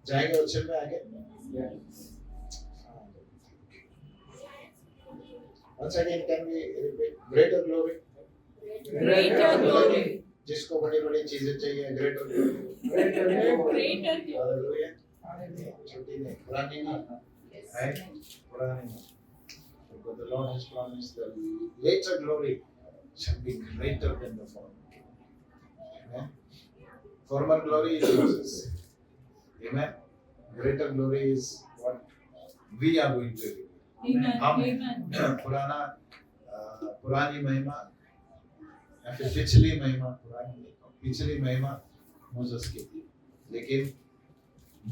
जाएंगे वचन में आगे। Once again, can we repeat? Greater glory. Greater glory. जिसको बड़ी बड़ी चीजें चाहिए, greater glory. Greater glory. Hallelujah. छोटी नहीं, पुरानी नहीं, है पुरानी नहीं. Because the Lord has promised the later glory shall be greater than the former. Amen. Former glory is Jesus. Amen. Greater glory is what we are going to do. Amen. पुरानी महिमा या फिर पिछली महिमा, पिछली महिमा मोसेस की थी, लेकिन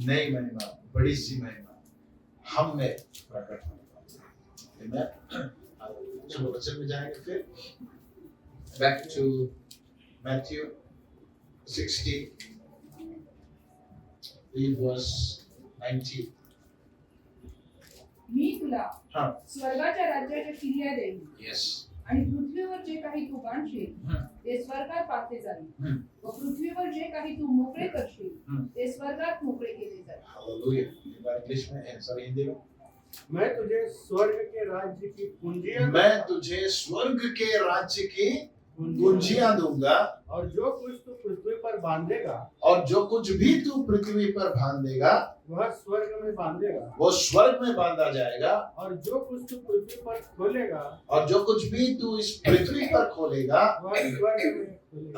नई महिमा, बड़ी सी महिमा हम में प्रकट होने वाली है। चलो वचन में जाएंगे फिर। Back to Matthew 16, read verse 19. मी तुला हाँ. स्वर्गाच्या राज्याच्या किल्ल्या देईन Yes. आणि पृथ्वीवर जे काही तू बांधशील ते स्वर्गात बांधले जाईल व पृथ्वीवर जे काही तू मोकळे करशील ते स्वर्गात मोकळे केले जाईल. Hallelujah. इंग्लिश में, सॉरी हिंदी में। मैं तुझे स्वर्ग के राज्य की कुंजियां दूंगा और जो कुछ तू पृथ्वी पर बांधेगा और जो कुछ भी तू पृथ्वी पर बांधेगा वह स्वर्ग में बांधेगा वो स्वर्ग में बांधा जाएगा और जो कुछ तू पृथ्वी पर खोलेगा और जो कुछ भी तू इस पृथ्वी पर खोलेगा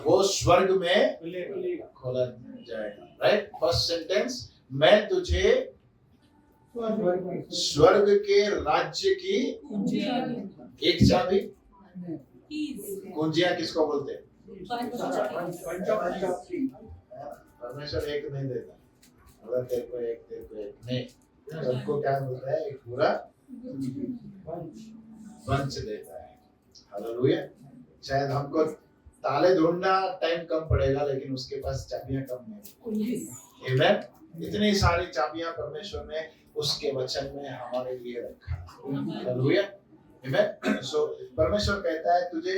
वो स्वर्ग में खुलेगा। खोला जाएगा। राइट, फर्स्ट सेंटेंस, मैं तुझे स्वर्ग के राज्य की एक चाबी, कुंजियां किसको बोलते हैं? परमेश्वर एक नहीं देता, अगर तेरे को एक नहीं, सबको क्या बोलता है? एक पूरा बंच देता है। हालेलुया। शायद हमको ताले ढूंढना टाइम कम पड़ेगा, लेकिन उसके पास चाबियां कम नहीं। आमीन। इतनी सारी चाबियां परमेश्वर ने उसके वचन में हमारे लिए रखा। हालेलुया। आमीन। सो परमेश्वर कहता है तुझे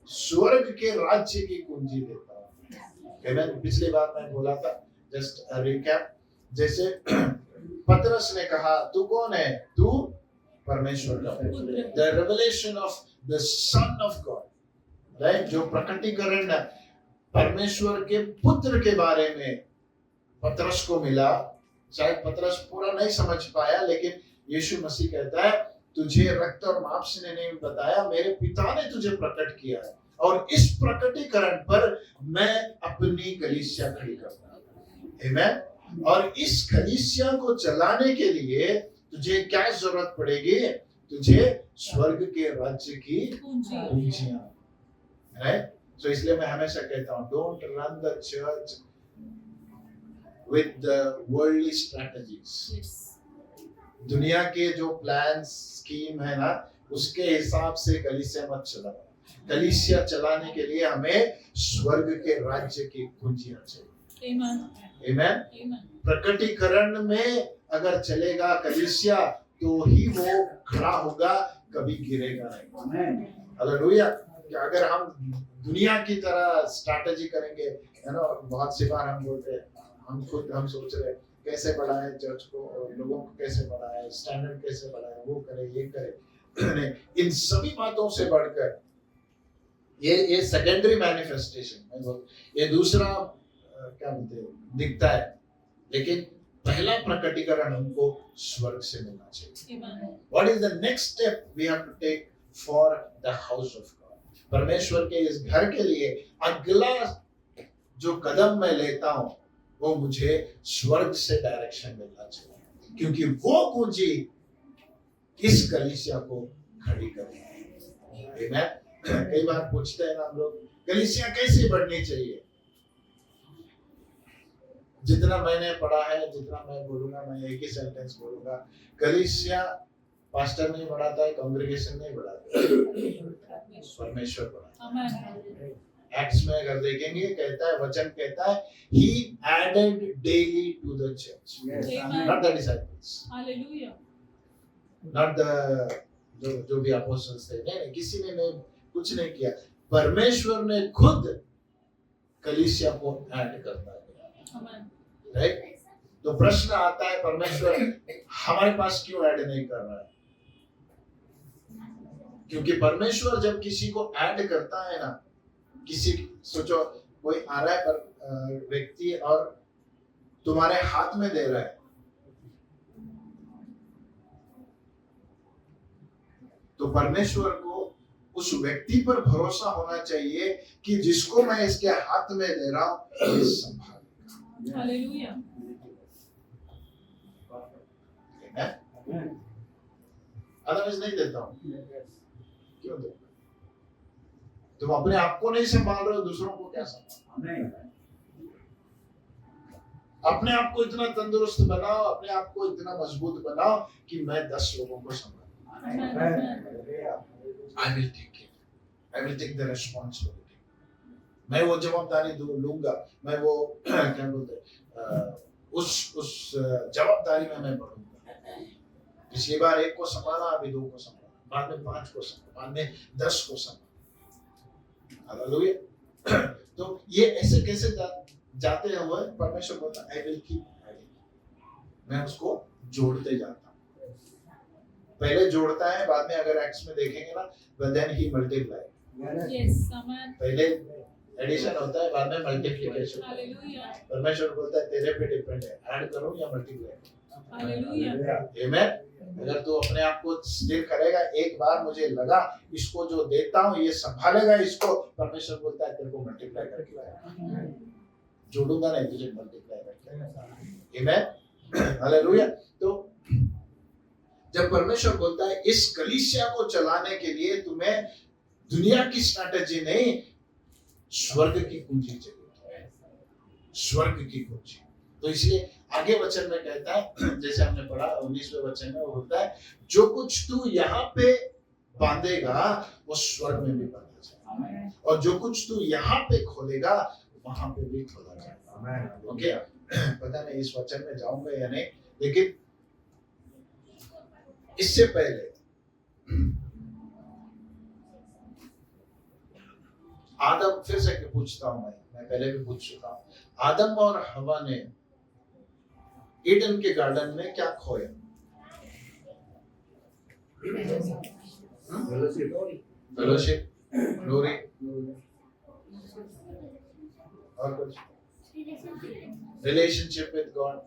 स्वर्ग के राज्य की कुंजी देता हूँ। आमीन। पिछली बार मैं बोला था, जस्ट रिकैप, जैसे पतरस ने कहा तू कौन है? तू परमेश्वर का पुत्र। The revelation of the son of God, right, जो प्रकटीकरण परमेश्वर के पुत्र के बारे में पतरस को मिला। शायद पतरस पूरा नहीं समझ पाया, लेकिन यीशु मसीह कहता है तुझे रक्त और मांस ने नहीं बताया, मेरे पिता ने तुझे प्रकट किया है, और इस प्रकटीकरण पर मैं अपनी कलीसिया खड़ी करता हूं। आमीन। और इस कलीसिया को चलाने के लिए तुझे क्या जरूरत पड़ेगी? तुझे स्वर्ग के राज्य की कुंजियां, राइट। सो इसलिए मैं हमेशा कहता हूं, don't run the church with the worldly strategies. दुनिया के जो प्लान स्कीम है ना, उसके हिसाब से कलीसिया मत चलाओ। कलीसिया चलाने के लिए हमें स्वर्ग के राज्य की कुंजियां चाहिए। आमीन। प्रकटीकरण में अगर चलेगा कलीसिया तो ही वो खड़ा होगा, कभी गिरेगा नहीं। हालेलुया। अगर हम दुनिया की तरह स्ट्रैटेजी करेंगे, है ना, बहुत सी बार हम बोलते हैं, हम सोच रहे हैं कैसे बढ़ाए चर्च को, लोगों को कैसे बढ़ाए, स्टैंडर्ड कैसे बढ़ाए, वो करे ये करे। इन सभी बातों से बढ़कर ये सेकेंडरी मैनिफेस्टेशन, ये दूसरा क्या बोलते हैं, दिखता है, लेकिन पहला प्रकटीकरण हमको स्वर्ग से मिलना चाहिए। What is the next step we have to take for the house of God? परमेश्वर के इस घर के लिए अगला जो कदम मैं लेता हूं वो मुझे स्वर्ग से डायरेक्शन मिलना चाहिए, क्योंकि वो कुंजी इस कलीसिया को खड़ी करेगी। आमीन। कई बार पूछते हैं ना हम लोग, कलीसिया कैसे बढ़नी चाहिए? जितना मैंने पढ़ा है, जितना मैं बोलूंगा, मैं एक ही सेंटेंस बोलूंगा, कलीसिया पास्टर नहीं बढ़ाता है, कांग्रेगेशन नहीं बढ़ाता है, परमेश्वर बढ़ाता है। एक्ट्स में अगर देखेंगे, कहता है, वचन कहता है, he added daily to the church, not the disciples, not the जो भी apostles थे, नहीं, किसी ने नहीं, कुछ नहीं किया। परमेश्वर ने खुद कलीसिया को ऐड करता गया, Amen. राइट? तो प्रश्न आता है, परमेश्वर हमारे पास क्यों ऐड नहीं कर रहा है? क्योंकि परमेश्वर जब किसी को ऐड करता है ना, सोचो कोई आ रहा है पर व्यक्ति और तुम्हारे हाथ में दे रहा है, तो परमेश्वर को उस व्यक्ति पर भरोसा होना चाहिए कि जिसको मैं इसके हाथ में दे रहा हूं ये संभालेगा। Hallelujah. अदरवाइज नहीं देता हूं। क्यों दे? तुम अपने आप को नहीं संभाल रहे हो, दूसरों को क्या संभाल? अपने आप को इतना तंदुरुस्त बनाओ, अपने आप को इतना मजबूत बनाओ कि मैं 10 लोगों को संभालूं। I will take it. I will take the responsibility. मैं वो जवाबदारी लूंगा, मैं वो क्या बोलते हैं, उस जवाबदारी में मैं बढ़ूंगा। पिछली बार 1 को संभाला, अभी 2 को संभाला, बाद में 5 को संभाला, बाद में 10 को संभाला। हालेलुया। तो ये ऐसे कैसे जाते हुए परमेश्वर बोलता है, I will keep adding. मैं उसको जोड़ते जाता हूँ। पहले जोड़ता है, बाद में अगर एक्ट्स में देखेंगे ना, but then he multiply. Yes, Amen. पहले एडिशन होता है, बाद में मल्टीप्लिकेशन। Hallelujah. परमेश्वर बोलता है तेरे पे डिपेंड है, ऐड करूं या मल्टीप्लाई। Hallelujah. आमेन। अगर तू अपने आप को स्थिर करेगा, एक बार मुझे लगा इसको जो देता हूं ये संभालेगा इसको, परमेश्वर बोलता है तेरे को मल्टीप्लाई करके लाएगा। जोड़ूंगा नहीं, तुझे मल्टीप्लाई करके लाएगा। आमेन। हालेलुया। तो जब परमेश्वर बोलता है इस कलीसिया को चलाने के लिए तुम्हें दुनिया की स्ट्रैटेजी नहीं, स्वर्ग की कुंजी चाहिए, स्वर्ग की कुंजी। तो इसलिए आगे वचन में कहता है, जैसे हमने पढ़ा 19वें वचन में, वो होता है जो कुछ तू यहाँ पे बांधेगा वो स्वर्ग में भी बांधा जाएगा, और जो कुछ तू यहाँ पे खोलेगा वहां पे भी खोला जाएगा। ओके, पता नहीं इस वचन में जाऊंगा या नहीं, लेकिन इससे पहले आदम, फिर से पूछता हूं, मैं पहले भी पूछ चुका हूं, आदम और हवा ने ईडन के गार्डन में क्या खोया? फेलोशिप, ग्लोरी, और कुछ? Relationship with God.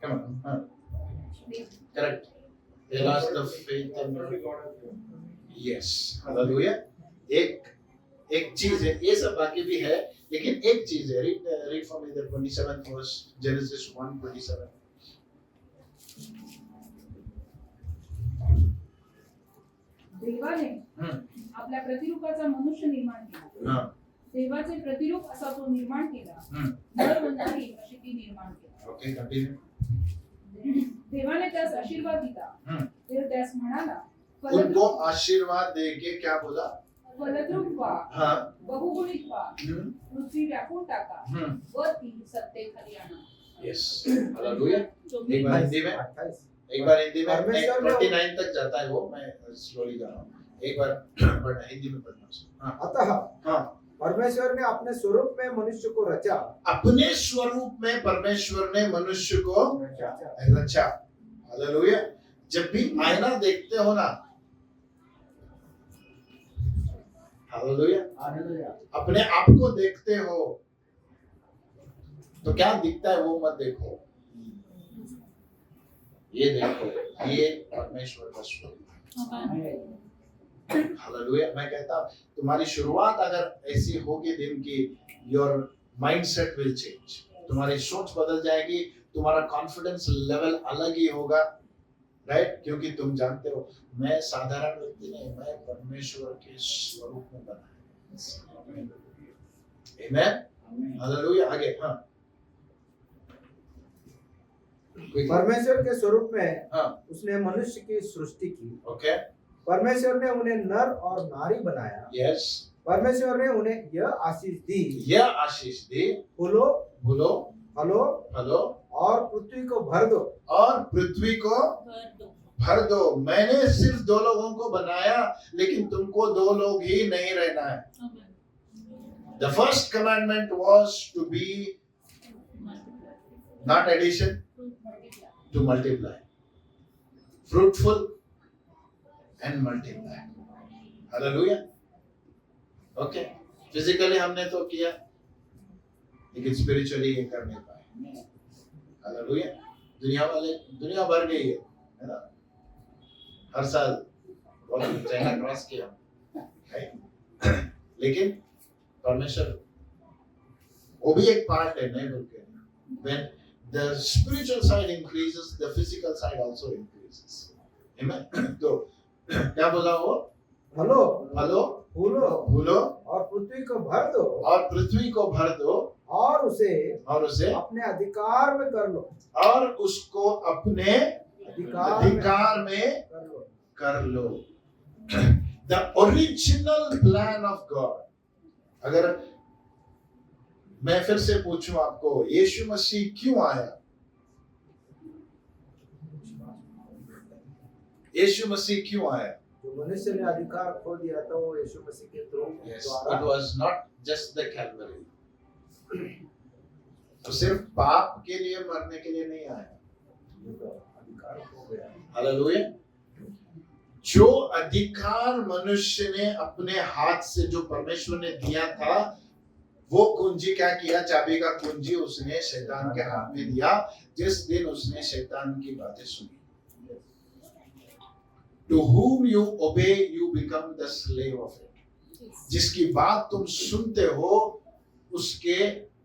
Come on. Correct. They lost the faith in God. Yes. Hallelujah. एक चीज है, ये सब बाकी भी है, लेकिन एक चीज है। Read from either 27th verse, Genesis 1:27. देवाने आपल्या प्रतिरूपाचा मनुष्य निर्माण केला। देवाचे प्रतिरूप असा तो निर्माण केला, नर व नारी अशी ती निर्माण केला। Okay, continue. देवाने त्यास आशीर्वाद दिला, देव त्यास म्हणाला, उनको आशीर्वाद देके क्या बोला? फलद्रूप व्हा, हाँ, बहुगुणित व्हा, पृथ्वी व्यापून टाका व ती सत्ते खाली आणा। Yes, hallelujah. एक बार हिंदी में 29 तक जाता है वो, मैं स्लोली जा रहा हूँ। एक बार पढ़ना, हिंदी में पढ़ना। अतः हाँ, परमेश्वर ने अपने स्वरूप में मनुष्य को रचा, अपने स्वरूप में परमेश्वर ने मनुष्य को रचा। हालेलुया। जब भी आईना देखते हो ना, हालेलुया, अपने आप को देखते हो तो क्या दिखता है वो मत देखो, ये देखो, ये परमेश्वर का स्वरूप। हालेलुया। मैं कहता हूँ तुम्हारी शुरुआत अगर ऐसी होगी दिन की, योर माइंडसेट विल चेंज, तुम्हारी सोच बदल जाएगी, तुम्हारा कॉन्फिडेंस लेवल अलग ही होगा, राइट? क्योंकि तुम जानते हो मैं साधारण व्यक्ति नहीं, मैं परमेश्वर के स्वरूप में बना है। आमीन, हालेलुया। आगे, हाँ, परमेश्वर के स्वरूप में हाँ, उसने मनुष्य की सृष्टि की। ओके, परमेश्वर ने उन्हें नर और नारी बनाया। यस, परमेश्वर ने उन्हें यह आशीष दी, यह आशीष दी, फूलो, फलो, फलो फलो और पृथ्वी को भर दो, और पृथ्वी को भर दो। भर दो। मैंने सिर्फ 2 लोगों को बनाया, लेकिन तुमको 2 लोग ही नहीं रहना है। Amen. The first commandment was to be not addition, to multiply, fruitful and multiply. Hallelujah. Okay. Physically हमने तो किया, लेकिन spiritually ये कर नहीं पाए। Hallelujah. दुनिया भर गई है ना? हर साल चाइना क्रॉस किया, right? लेकिन परमेश्वर वो भी एक पार्ट है, नहीं बोल के। When the spiritual side increases, the physical side also increases. Amen. तो क्या बोला वो? फलो फलो, फूलो और पृथ्वी को भर दो और पृथ्वी को भर दो और उसे अपने अधिकार में कर लो। और उसको अपने अधिकार में कर लो। The original plan of God. अगर मैं फिर से पूछूं आपको, यीशु मसीह क्यों आया? यीशु मसीह क्यों आया? जो मनुष्य ने अधिकार खो दिया था वो यीशु मसीह के Yes, द्वारा it was not just the Calvary. तो सिर्फ पाप के लिए मरने के लिए नहीं आया। अधिकार खो गया। हालेलुया। जो अधिकार मनुष्य ने अपने हाथ से, जो परमेश्वर ने दिया था, वो कुंजी क्या किया? चाबी का कुंजी उसने शैतान के हाथ में दिया जिस दिन उसने शैतान की बातें सुनी। To whom you obey, you become the slave of it. Yes. जिसकी बात तुम सुनते हो उसके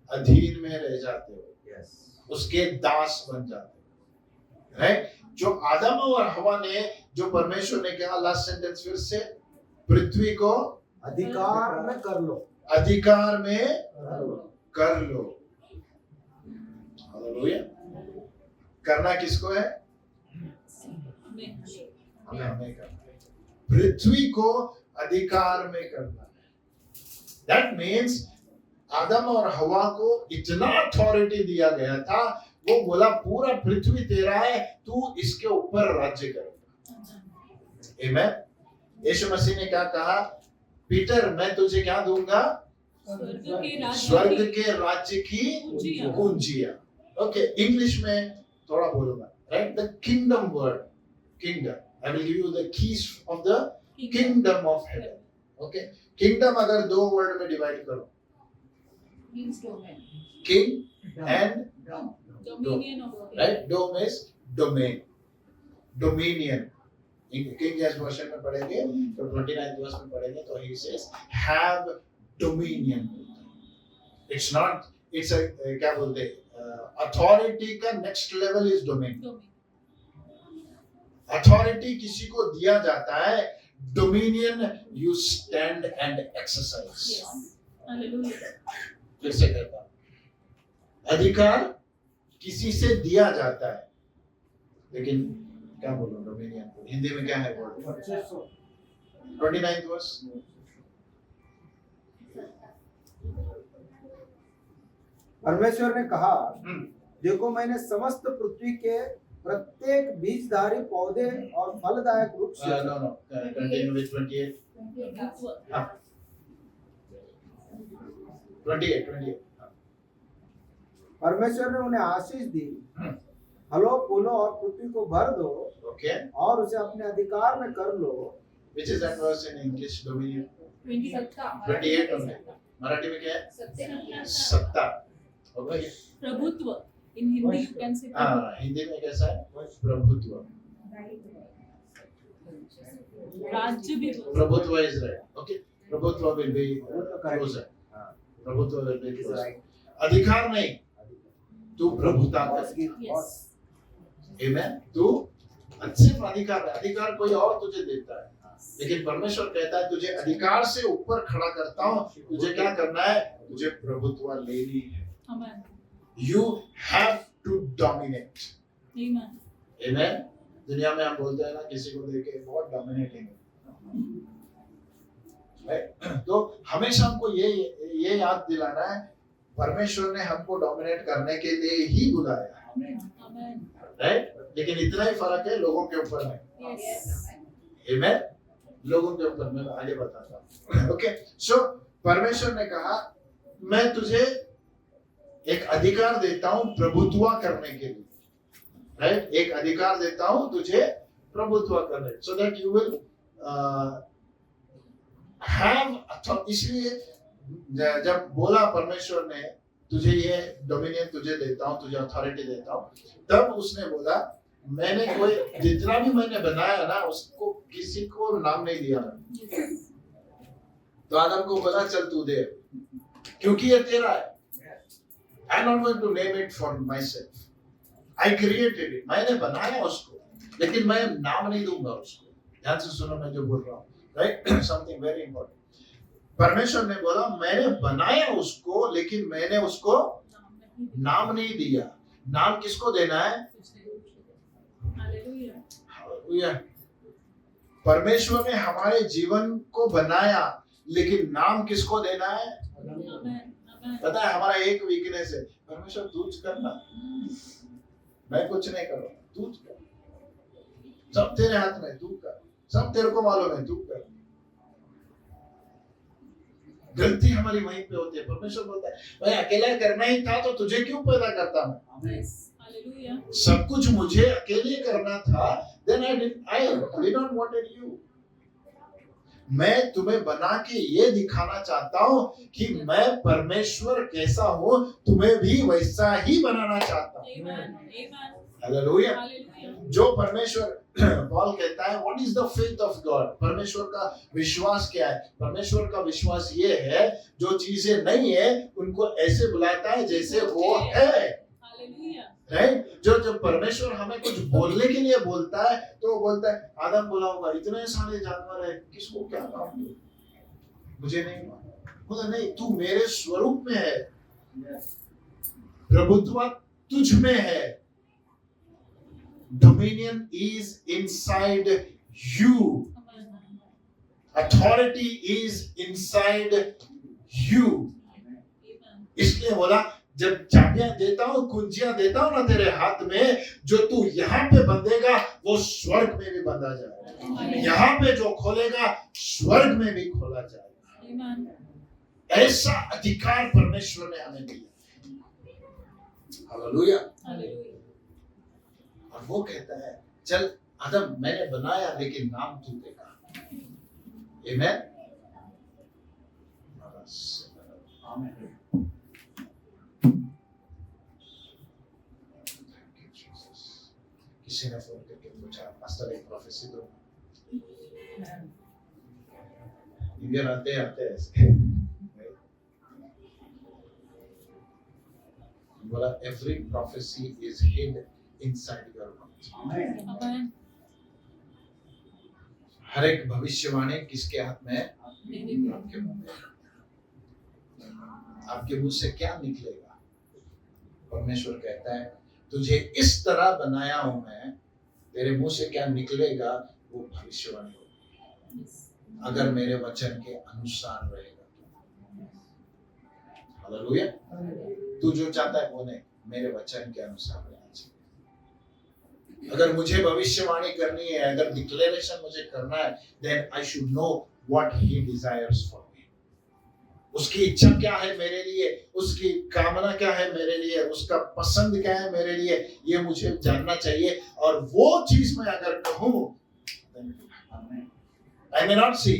अधीन में रह जाते हो, Yes. उसके दास बन जाते हो। राइट? जो आदम और हवा ने, जो परमेश्वर ने कहा, लास्ट सेंटेंस फिर से, पृथ्वी को अधिकार में कर लो। अधिकार में कर लो। हालेलुया। करना किसको है? Amen. हमें करना है। पृथ्वी को अधिकार में करना है। That means आदम और हवा को इतना अथॉरिटी दिया गया था, वो बोला पूरा पृथ्वी तेरा है, तू इसके ऊपर राज्य करेगा। आमेन। यीशु मसीह ने क्या कहा? पीटर, मैं तुझे क्या दूंगा? स्वर्ग के राज्य की कुंजियां। ओके, इंग्लिश में थोड़ा बोलूंगा, right? The kingdom word, kingdom, I will give you the keys of the kingdom of heaven. Okay, kingdom अगर 2 वर्ड में डिवाइड करो, king and Dominion of God. Right? Dom is domain, dominion. King जैस version में पढ़ेंगे तो 29th verse में पढ़ेंगे तो he says have dominion. It's not, it's क्या बोलते हैं, अथॉरिटी का next level is domain. Authority किसी को दिया जाता है, dominion you stand and exercise. Yes. Hallelujah. फिर से कहता हूं, अधिकार किसी से दिया जाता है, लेकिन क्या बोलूं डोमिनियन को हिंदी में क्या है वर्ड? 29th verse. परमेश्वर ने कहा, देखो मैंने समस्त पृथ्वी के प्रत्येक बीजधारी पौधे और फलदायक वृक्ष नो कंटिन्यू विद 28। 28 परमेश्वर ने उन्हें आशीष दी, फलो फूलो और पृथ्वी को भर दो ओके, और उसे अपने अधिकार में कर लो। Which is that verse in English? Dominion 28 में मराठी में क्या है? सत्ता। सत्ता। होगा ये? प्रभुत्व. In Hindi you can say हाँ, हिंदी में कैसा है? प्रभुत्व। राज्य भी बोल. प्रभुत्व इज राइट। ओके, प्रभुत्व विल बी क्लोजर। प्रभुत्व विल बी क्लोजर। अधिकार नहीं, तू प्रभुता कर। Yes. आमेन। तू सिर्फ अधिकार है, अधिकार कोई और तुझे देता है, लेकिन परमेश्वर कहता है तुझे अधिकार से ऊपर खड़ा करता हूँ। तुझे क्या करना है? तुझे प्रभुत्व लेनी है। Amen. You have to dominate. Amen. Amen. दुनिया में हम बोलते हैं ना, किसी को देख के बहुत डोमिनेटिंग है, तो हमेशा हमको ये याद दिलाना है, परमेश्वर ने हमको डोमिनेट करने के लिए ही बुलाया, Amen. राइट? लेकिन इतना ही फर्क है लोगों के ऊपर है। Yes. Amen? लोगों के ऊपर मैं आगे बताता हूँ। ओके, सो परमेश्वर ने कहा मैं तुझे एक अधिकार देता हूँ प्रभुत्व करने के लिए, राइट? एक अधिकार देता हूँ तुझे प्रभुत्व करने, so that you will have. इसलिए जब बोला परमेश्वर ने तुझे ये डोमिनियन तुझे देता हूँ, तुझे अथॉरिटी देता हूँ, तब उसने बोला मैंने कोई जितना भी मैंने बनाया ना उसको किसी को नाम नहीं दिया मैंने। तो आदम को बोला चल तू दे, क्योंकि ये तेरा है। I not going to name it for myself, I created it, मैंने बनाया उसको, लेकिन मैं नाम नहीं दूंगा उसको। ध्यान से सुनो मैं जो बोल रहा हूँ, राइट? Something very important. परमेश्वर ने बोला मैंने बनाया उसको, लेकिन मैंने उसको नाम नहीं दिया। नाम किसको देना है? Hallelujah. हालेलुया। परमेश्वर ने हमारे जीवन को बनाया, लेकिन नाम किसको देना है? Amen. Amen. पता है हमारा एक वीकनेस है, परमेश्वर तू करना, मैं कुछ नहीं करूँगा, तू कर, सब तेरे हाथ में, तू कर, सब तेरे को मालूम है, तू कर। गलती हमारी वहीं पे होती है। परमेश्वर बोलता है मैं अकेला करना ही था तो तुझे क्यों पैदा करता मैं? Yes. Hallelujah. सब कुछ मुझे अकेले करना था, then I did not wanted you। मैं तुम्हें बना के ये दिखाना चाहता हूँ कि मैं परमेश्वर कैसा हूँ, तुम्हें भी वैसा ही बनाना चाहता हूँ। Amen. Amen. हालेलुया। Hallelujah. जो परमेश्वर पॉल कहता है what is the faith of God, परमेश्वर का विश्वास क्या है? परमेश्वर का विश्वास ये है जो चीजें नहीं है उनको ऐसे बुलाता है जैसे वो है, Hallelujah. राइट? जो जब परमेश्वर हमें कुछ बोलने के लिए बोलता है तो वो बोलता है आदम बोला होगा इतने सारे जानवर है, किसको क्या नाम दूं? मुझे नहीं मालूम। बोला नहीं, तू मेरे स्वरूप में है, प्रभुत्व तुझ में है, dominion is inside you, authority is inside you। Amen. इसलिए बोला जब चाबियां देता हूं, कुंजियां देता हूं ना तेरे हाथ में, जो तू यहाँ पे बंधेगा वो स्वर्ग में भी बंधा जाएगा, यहाँ पे जो खोलेगा स्वर्ग में भी खोला जाएगा। Amen. ऐसा अधिकार परमेश्वर ने हमें दिया। हालेलुया। Hallelujah. और वो कहता है चल आदम मैंने बनाया लेकिन नाम तू देगा। आमेन। किसी ने फोन करके पूछा पास्टर एक प्रोफेसी दो, इंडियन आते ऐसे बोला every prophecy is hid inside your mouth। Amen. हर एक भविष्यवाणी किसके हाथ में है? मेरे में। आपके मुंह में। आपके मुंह से क्या निकलेगा? परमेश्वर कहता है तुझे इस तरह बनाया हूं मैं, तेरे मुंह से क्या निकलेगा वो भविष्यवाणी होगी, Yes. अगर मेरे वचन के अनुसार रहेगा। हालेलुया। तू जो चाहता है वो नहीं, मेरे वचन के अनुसार रहना चाहिए। अगर मुझे भविष्यवाणी करनी है, अगर डिक्लेरेशन मुझे करना है, then I should know what he desires for me। उसकी इच्छा क्या है मेरे लिए, उसकी कामना क्या है मेरे लिए, उसका पसंद क्या है मेरे लिए, ये मुझे जानना चाहिए। और वो चीज मैं अगर कहूँ, I may not see,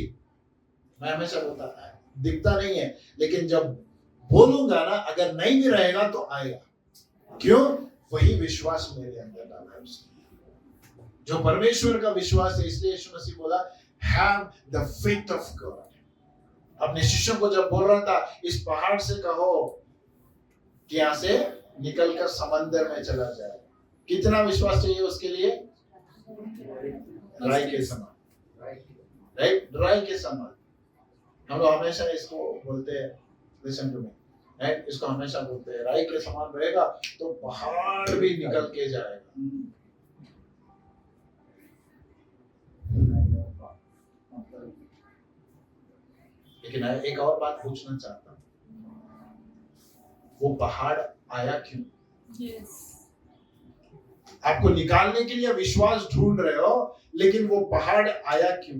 मैं हमेशा बोलता है दिखता नहीं है, लेकिन जब बोलूंगा ना, अगर नहीं भी रहेगा तो आएगा। क्यों? वही विश्वास मेरे अंदर डाला है उसने, जो परमेश्वर का विश्वास है। इसलिए यीशु मसीह बोला have the faith of God। अपने शिष्यों को जब बोल रहा था इस पहाड़ से कहो कि यहाँ से निकलकर समंदर में चला जाए, कितना विश्वास चाहिए उसके लिए? राई के समान, राइट? राई के समान। हम लोग हमेशा इसको बोलते हैं, लिसन टू मी, राइट? इसको हमेशा बोलते हैं राई के समान रहेगा तो पहाड़ भी निकल के जाएगा। लेकिन एक और बात पूछना चाहता हूँ, वो पहाड़ आया क्यों? Yes. आपको निकालने के लिए विश्वास ढूंढ रहे हो, लेकिन वो पहाड़ आया क्यों?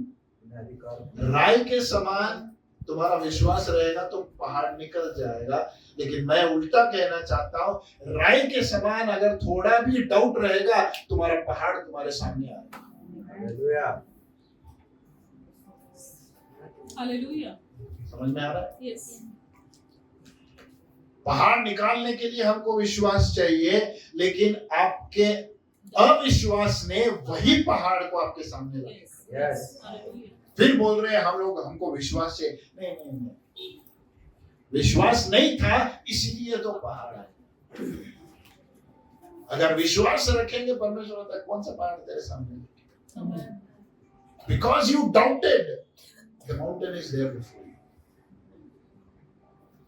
राई के समान तुम्हारा विश्वास रहेगा तो पहाड़ निकल जाएगा। लेकिन मैं उल्टा कहना चाहता हूं, राई के समान अगर थोड़ा भी डाउट रहेगा, तुम्हारा पहाड़ तुम्हारे सामने आएगा। हालेलुया। समझ में आ रहा है? यस। पहाड़ निकालने के लिए हमको विश्वास चाहिए, लेकिन आपके अविश्वास ने वही पहाड़ को आपके सामने रखा। यस। हालेलुया। फिर बोल रहे हैं हम लोग हमको विश्वास चाहिए। नहीं नहीं नहीं, विश्वास नहीं था इसीलिए तो पहाड़ आया। अगर विश्वास रखेंगे परमेश्वर तक, कौन सा पहाड़ तेरे सामने? आमेन। Because you doubted, the mountain is there before you.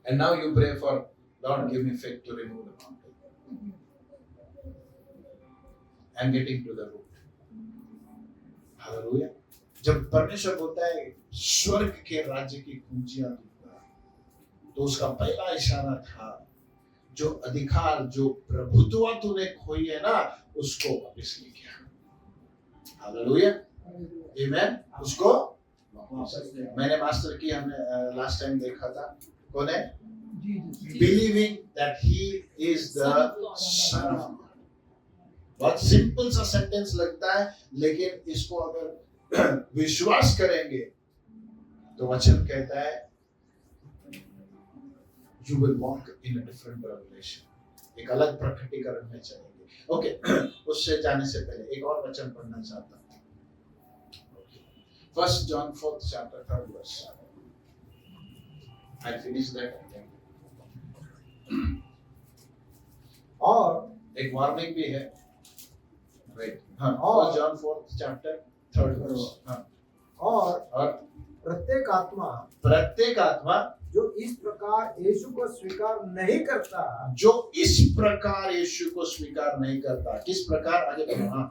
And now you pray for, Lord, give me faith to remove the mountain. And getting to the root. Hallelujah. जब परमेश्वर बोलता है स्वर्ग के राज्य की कुंजियां दूंगा, तो उसका पहला इशारा था जो अधिकार, जो प्रभुत्व तूने खोई है ना, उसको वापस ले गया। हालेलुया। आमेन। उसको मैंने मास्टर की, हमने लास्ट टाइम देखा था, कौन है? Believing that he is the son of God. बहुत सिंपल सा सेंटेंस लगता है, लेकिन इसको अगर विश्वास करेंगे तो वचन कहता है you will walk in a different revelation, एक अलग प्रकटीकरण में चलेंगे। ओके, उससे जाने से पहले एक और वचन पढ़ना चाहता हूँ। 1 John 4th chapter 3rd verse. I finished that. और एक वार्निंग भी है, राइट? हाँ, और 1 John 4th chapter 3rd verse. हाँ, और प्रत्येक आत्मा जो इस प्रकार यीशु को स्वीकार नहीं करता, जो इस प्रकार यीशु को स्वीकार नहीं करता, किस प्रकार? आगे बढ़ो। हाँ,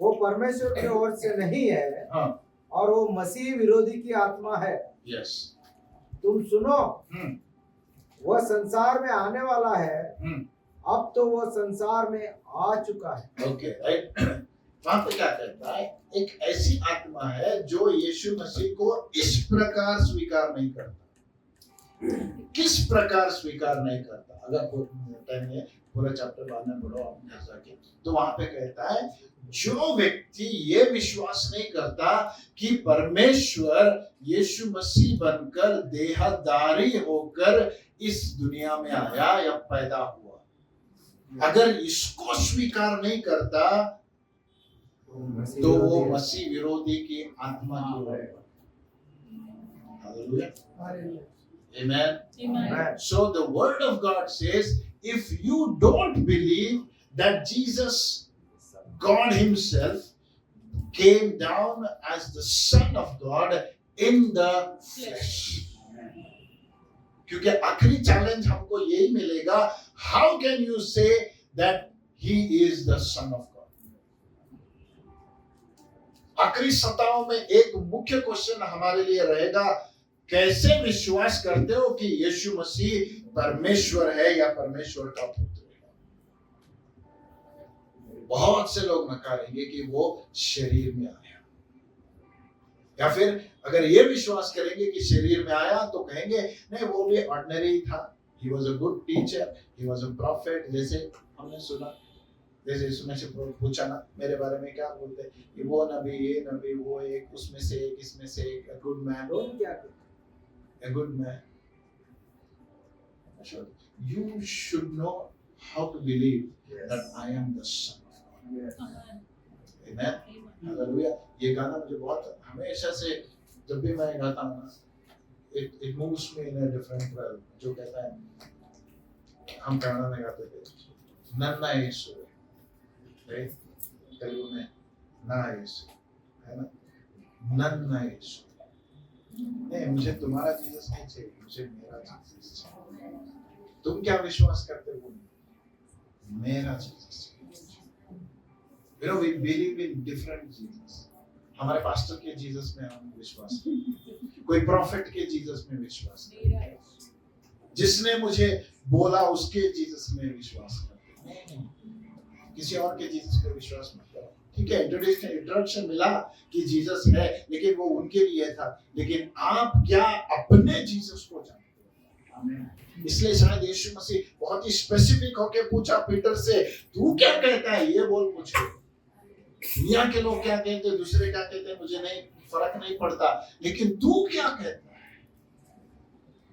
वो परमेश्वर की ओर से नहीं है, हाँ, और वो मसीह विरोधी की आत्मा है। यस। तुम सुनो, हम्म वह संसार में आने वाला है, हम्म अब तो वह संसार में आ चुका है। Okay, right. वहां पे क्या कहता है? एक ऐसी आत्मा है जो यीशु मसीह को इस प्रकार स्वीकार नहीं करता। किस प्रकार स्वीकार नहीं करता? अगर टाइम है पूरा चैप्टर बाद में पढ़ो आप घर जाके, तो वहां पे कहता है जो व्यक्ति ये विश्वास नहीं करता कि परमेश्वर यीशु मसीह बनकर देहधारी होकर इस दुनिया में आया या पैदा हुआ, अगर इसको स्वीकार नहीं करता तो वो मसीह विरोधी की आत्मा की ओर है। Hallelujah. Amen. Amen. So the word of God says, if you don't believe that Jesus, God himself, came down as the Son of God in the flesh. क्योंकि आखिरी चैलेंज हमको यही मिलेगा, how can you say that he is the Son of God? आखिरी सप्ताहों में एक मुख्य क्वेश्चन हमारे लिए रहेगा, कैसे विश्वास करते हो कि यीशु मसीह परमेश्वर है या परमेश्वर का पुत्र है? बहुत से लोग नकारेंगे कि वो शरीर में आया, या फिर अगर ये विश्वास करेंगे कि शरीर में आया तो कहेंगे नहीं, वो भी ऑर्डिनरी था, he was a good teacher, he was a prophet। जैसे हमने सुना, जैसे इसमें से पूछा ना मेरे बारे में क्या बोलते, वो नबी, ये नबी, वो एक, उसमें से एक, इसमें से एक, a good man, क्या a good man। You should know how to believe that I am the Son of God। Amen। Hallelujah। ये गाना मुझे बहुत हमेशा से, जब भी मैं गाता हूँ ना, it moves me in a different way। जो कहता है, हम कन्नड़ में गाते थे, नन्ना यीशु, तेलुगु में ना यीशु, है ना, नन्ना यीशु। नहीं, मुझे तुम्हारा जीसस नहीं चाहिए, मुझे मेरा जीसस चाहिए। तुम क्या विश्वास करते हो? मेरा जीसस चाहिए। You know, we believe in different Jesus। हमारे पास्टर के जीसस में हम विश्वास करते, कोई प्रॉफिट के जीसस में विश्वास करते, जिसने मुझे बोला उसके जीसस में विश्वास करते। किसी और के जीसस पे विश्वास मत करो। ठीक है, इंट्रोडक्शन मिला कि जीसस है, लेकिन वो उनके लिए था, लेकिन आप क्या अपने जीसस को जानते हो? इसलिए शायद यीशु मसीह बहुत ही स्पेसिफिक होके पूछा पीटर से, तू क्या कहता है, ये बोल पूछे। दुनिया के लोग क्या कहते हैं, दूसरे क्या कहते हैं, मुझे नहीं फर्क नहीं पड़ता, लेकिन तू क्या कहता है,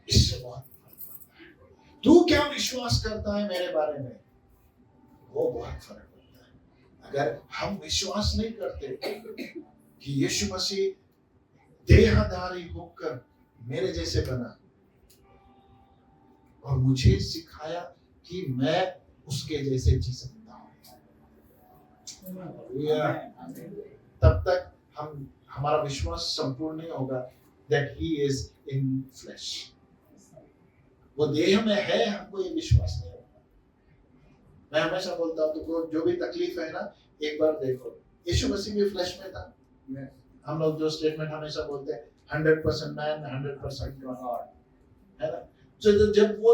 इससे बहुत फर्क पड़ता है। तू क्या विश्वास करता है मेरे बारे में, वो बहुत फर्क पड़ता है। अगर हम विश्वास नहीं करते कि यीशु मसीह देहधारी होकर मेरे जैसे बना और मुझे सिखाया कि मैं उसके जैसे जी सकता हूं, तब तक हमारा विश्वास संपूर्ण नहीं होगा that he is in flesh। वो देह में है, हमको ये विश्वास नहीं होगा। मैं हमेशा बोलता हूँ, तुमको जो भी तकलीफ है ना, एक बार देखो, यीशु मसीह भी फ्लैश में था। हम लोग जो स्टेटमेंट हमेशा बोलते हैं 100% मैन 100% गॉड, है ना। तो जब वो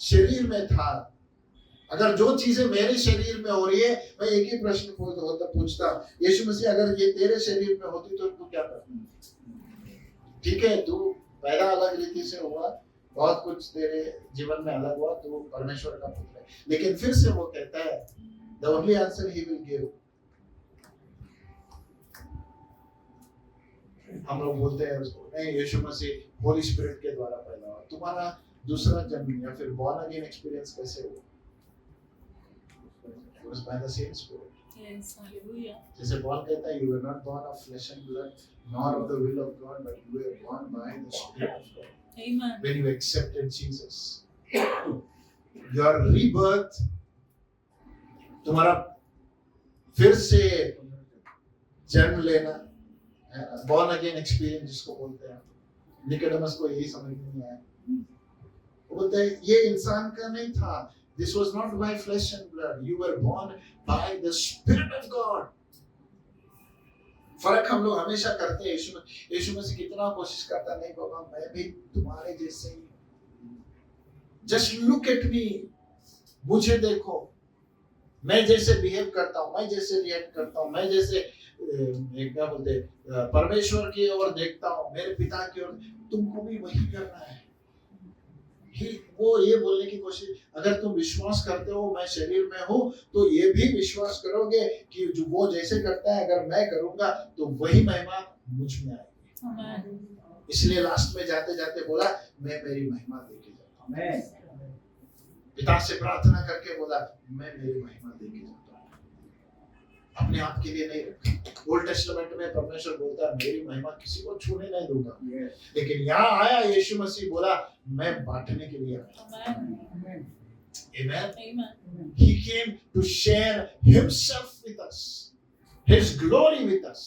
शरीर में था, अगर जो चीजें मेरे शरीर में हो रही है, मैं एक ही प्रश्न पूछता, यीशु मसीह अगर ये तेरे शरीर में होती तो तू क्या करता? ठीक है, तू पैदा अलग रीति से हुआ, बहुत कुछ तेरे जीवन में अलग हुआ, तू परमेश्वर का पुत्र है, लेकिन फिर से वो कहता है, the only answer he will give, हम लोग बोलते हैं उसको, नहीं, यीशु मसीह होली स्पिरिट के द्वारा पैदा हुआ। तुम्हारा दूसरा जन्म या फिर born again एक्सपीरियंस कैसे हुआ? It was by the same spirit। Yes, hallelujah। जैसे पॉल कहता है, you were not born of flesh and blood, nor of the will of God, but you were born by the Spirit of God। Amen। When you accepted Jesus, your rebirth, तुम्हारा फिर से जन्म लेना, born again experience जिसको बोलते हैं, Nicodemus को यही समझ नहीं आया। वो बोलता है, ये इंसान का नहीं था, this was not by flesh and blood, you were born by the Spirit of God। फर्क हम लोग हमेशा करते हैं, यीशु मसीह कितना कोशिश करता, नहीं बाबा मैं भी तुम्हारे जैसे ही, जस्ट लुक एट मी, मुझे देखो, मैं जैसे बिहेव करता हूँ, मैं जैसे रिएक्ट करता हूँ, मैं जैसे क्या बोलते परमेश्वर की ओर देखता हूँ, मेरे पिता की ओर, तुमको भी वही करना है। वो ये बोलने की कोशिश, अगर तुम विश्वास करते हो मैं शरीर में हूँ, तो ये भी विश्वास करोगे कि जो वो जैसे करता है अगर मैं करूंगा तो वही महिमा मुझ में आएगी। इसलिए लास्ट में जाते जाते बोला, मैं मेरी महिमा देके जाता हूँ। पिता से प्रार्थना करके बोला, मैं मेरी महिमा देके जाता हूँ, अपने आप के लिए नहीं। ओल्ड टेस्टामेंट में परमेश्वर बोलता है, मेरी महिमा किसी को छूने नहीं दूंगा, लेकिन यहाँ आया यीशु मसीह बोला, मैं बांटने के लिए आया। Amen। He came to share himself with us, his glory with us।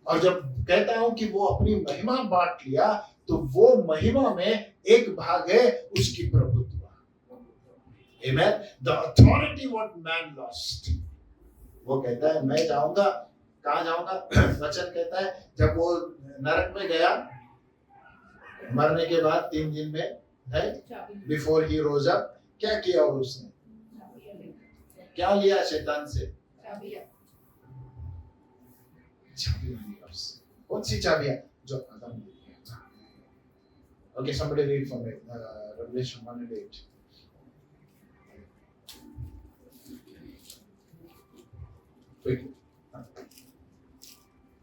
और जब कहता हूं कि वो अपनी महिमा बांट लिया, तो वो महिमा में एक भाग है उसकी प्रभुत्व। Amen। The authority what man lost। वो कहता है, मैं जाऊंगा, कहाँ जाऊंगा? वचन कहता है, जब वो नरक में गया, मरने के बाद 3 दिन में, है, बिफोर ही रोज अप, क्या किया उसने? क्या लिया शैतान से? चाबियां लिया उससे। कौन सी चाबियां? जो आदम ने दिया। Okay, somebody read from it, Revelation 1:8।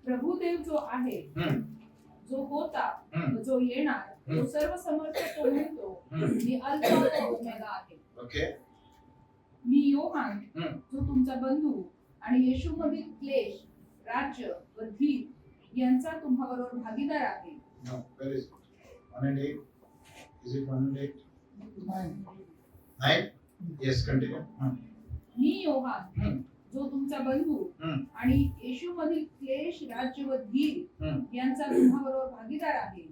Prabhudeva जो आहे, जो होता, जो येणार, तो सर्व समर्थ तो म्हणतो, मी अल्फा व ओमेगा आहे। ओके। मी योहान, जो तुमचा बंधू आणि येशू मधील क्लेश, राज्य व धीर यांचा तुम्हाबरोबर भागीदार आहे। No, very good। 1:8, is it 1:8? 9? Yes, continue। मी योहान, जो तुमचा बंधू आणि येशू मधील क्लेश, राज्य व धीर यांचा तुम्हाबरोबर भागीदार आहे,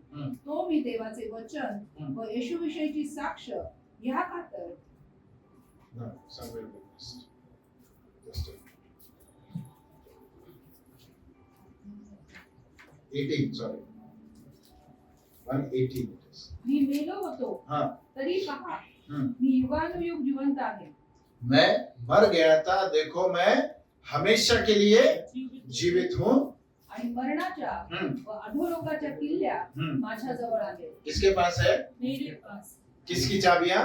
तो मी देवाचे वचन व येशू विषयीची साक्ष ह्या खातर। No, somewhere missed। Just 18, sorry। 1:18 it is। मी मेलो होतो, तरी पहा, मी युगानुयुग जिवंत आहे। मैं मर गया था, देखो मैं हमेशा के लिए जीवित हूँ। आणि मरणाच्या व अधोलोकाच्या किल्ल्या माझ्या जवळ आहेत. किसके पास है? मेरे पास किसकी चाबियां?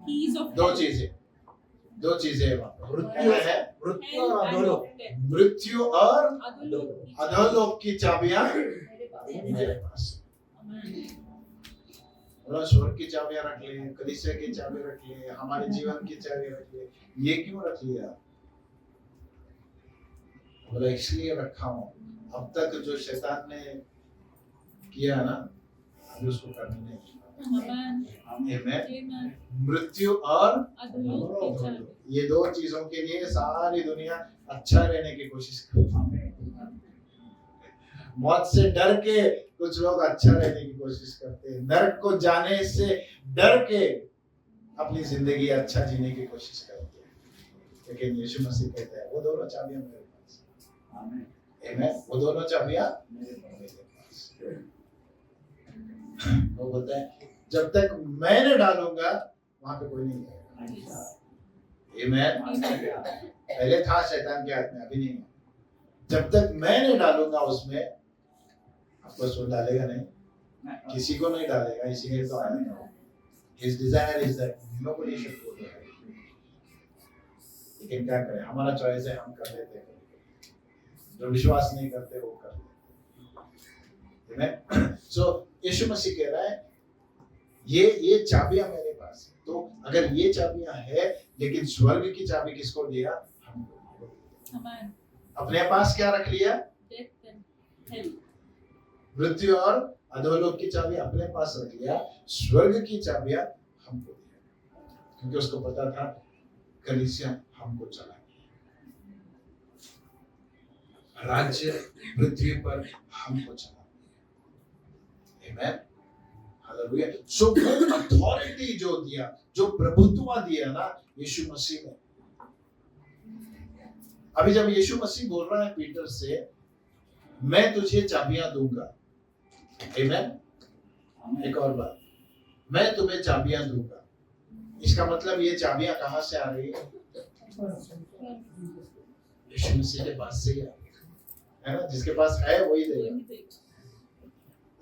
keys of दो चीजें है वहाँ पे। मृत्यु है, मृत्यु और अधोलोक। मृत्यु और अधोलोक अधोलोक की चाबियां मेरे पास आहेत. मेरे पास। Amen. बोला स्वर्ग की चाबियां रख ले, कलीसिया की चाबी रख ले, हमारे जीवन की चाबी रख ले, ये क्यों रख लिया? बोला इसलिए रखा हूं, अब तक जो शैतान ने किया ना, अभी उसको करने नहीं दिया। Amen. Amen. Amen. मृत्यु और अधोलोक की चाबी। ये दो चीजों के लिए सारी दुनिया अच्छा रहने की कोशिश करती है। मौत से डर के कुछ लोग अच्छा रहने की कोशिश करते हैं, नरक को जाने से डर के अपनी जिंदगी अच्छा जीने की कोशिश करते हैं। लेकिन यीशु मसीह कहता है वो दोनों चाबियां मेरे पास। आमीन। वो दोनों चाबियां मेरे पास। वो बोलता है जब तक मैं न डालूंगा वहां पे कोई नहीं जाएगा। आमीन। पहले था शैतान के हाथ में, अभी नहीं है। जब तक मैं नहीं डालूंगा उसमें, आपको वो डालेगा नहीं, किसी को नहीं डालेगा, इसीलिए तो आया। His desire is that nobody should go to hell. लेकिन क्या करें, हमारा चॉइस है, हम कर लेते हैं। जो विश्वास नहीं करते वो कर लेते हैं। So यीशु मसीह कह रहा है ये चाबियां मेरे पास है। तो अगर ये चाबियां है, लेकिन स्वर्ग की चाबी किसको दिया? हमको। Amen. अपने पास क्या रख लिया? Death and hell. मृत्यु और अधोलोक की चाबी अपने पास रख लिया, स्वर्ग की चाबियां हमको दिया, क्योंकि उसको पता था कलीसिया हमको चलानी है, राज्य पृथ्वी पर हमको चलानी है। आमीन। हालेलुया। सो वो अथॉरिटी जो दिया, जो प्रभुत्व दिया ना यीशु मसीह ने। अभी जब यीशु मसीह बोल रहा है पीटर से, मैं तुझे चाबियां दूंगा। आमीन। एक और बात, मैं तुम्हें चाबियां दूंगा, इसका मतलब ये चाबियां कहां से आ रही है? यीशु मसीह के पास से ही आ रही है ना, जिसके पास है वही देगा।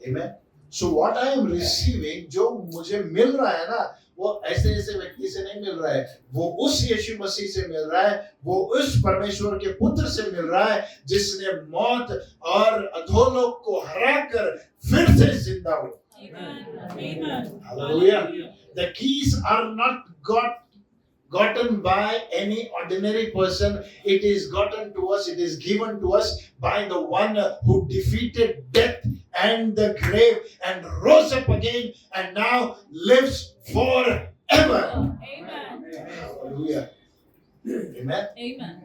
आमीन। So what I am receiving, जो मुझे मिल रहा है ना, वो ऐसे ऐसे व्यक्ति से नहीं मिल रहा है, वो उस यीशु मसीह से मिल रहा है, वो उस परमेश्वर के पुत्र से मिल रहा है जिसने मौत और अधोलोक को हराकर फिर से जिंदा हुआ। Hallelujah. The keys are not gotten by any ordinary person. It is gotten to us, it is given to us by the one who defeated death and the grave and rose up again and now lives forever. Amen. Hallelujah. Amen. Amen.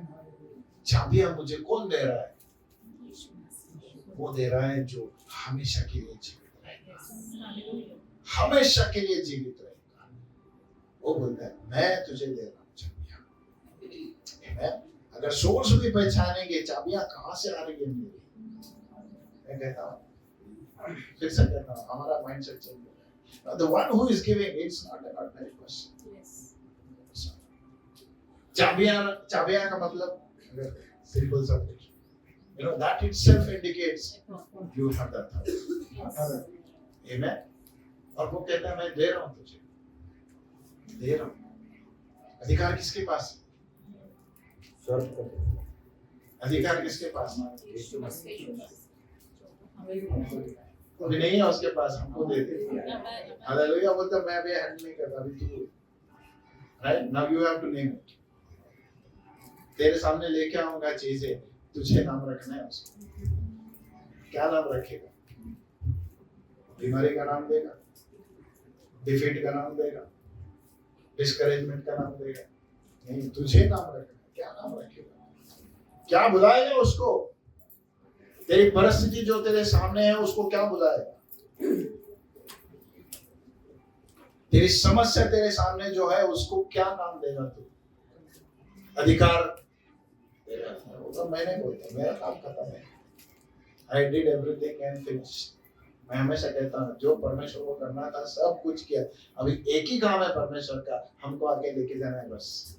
चाबियां मुझे कौन दे रहा है? वो दे रहा है जो हमेशा के लिए जीवित रहेगा, हमेशा के लिए जीवित रहेगा। वो बोलता है मैं तुझे दे रहा हूँ चाबियां। आमीन। अगर सोर्स भी पहचानेंगे, चाबियां कहां से आ रही है मेरी, मैं कहता हूँ, फिर से कहता हूँ, हमारा माइंडसेट चेंज हो रहा है। The one who is giving, it's not an ordinary person. Yes. चाबियां का मतलब सिंपल सा कुछ, you know, that itself indicates you have that power. Amen. और वो कहता है मैं दे रहा हूँ तुझे, दे रहा हूँ। अधिकार किसके पास? अधिकार किसके पास? अभी नहीं है उसके पास, हमको दे दे। हालेलुया। बोलता मैं अभी हैंडल नहीं करता, अभी तू, right now you have to name it. तेरे सामने लेके आऊंगा चीजें, तुझे नाम रखना है उसको। क्या नाम रखेगा? बीमारी का नाम देगा, डिफीट का नाम देगा, डिस्करेजमेंट का नाम देगा? नहीं, तुझे नाम रखना। क्या नाम रखेगा? क्या बुलाएगा उसको? तेरी परिस्थिति जो तेरे सामने है उसको क्या बुलाएगा? तेरी समस्या तेरे सामने जो है उसको क्या नाम देगा तू? अधिकार देगा? वो तो मैं नहीं बोलता, मेरा काम खत्म है। I did everything and finished. मैं हमेशा कहता हूँ जो परमेश्वर को करना था सब कुछ किया, अभी एक ही काम है परमेश्वर का, हमको आगे लेके जाना है बस,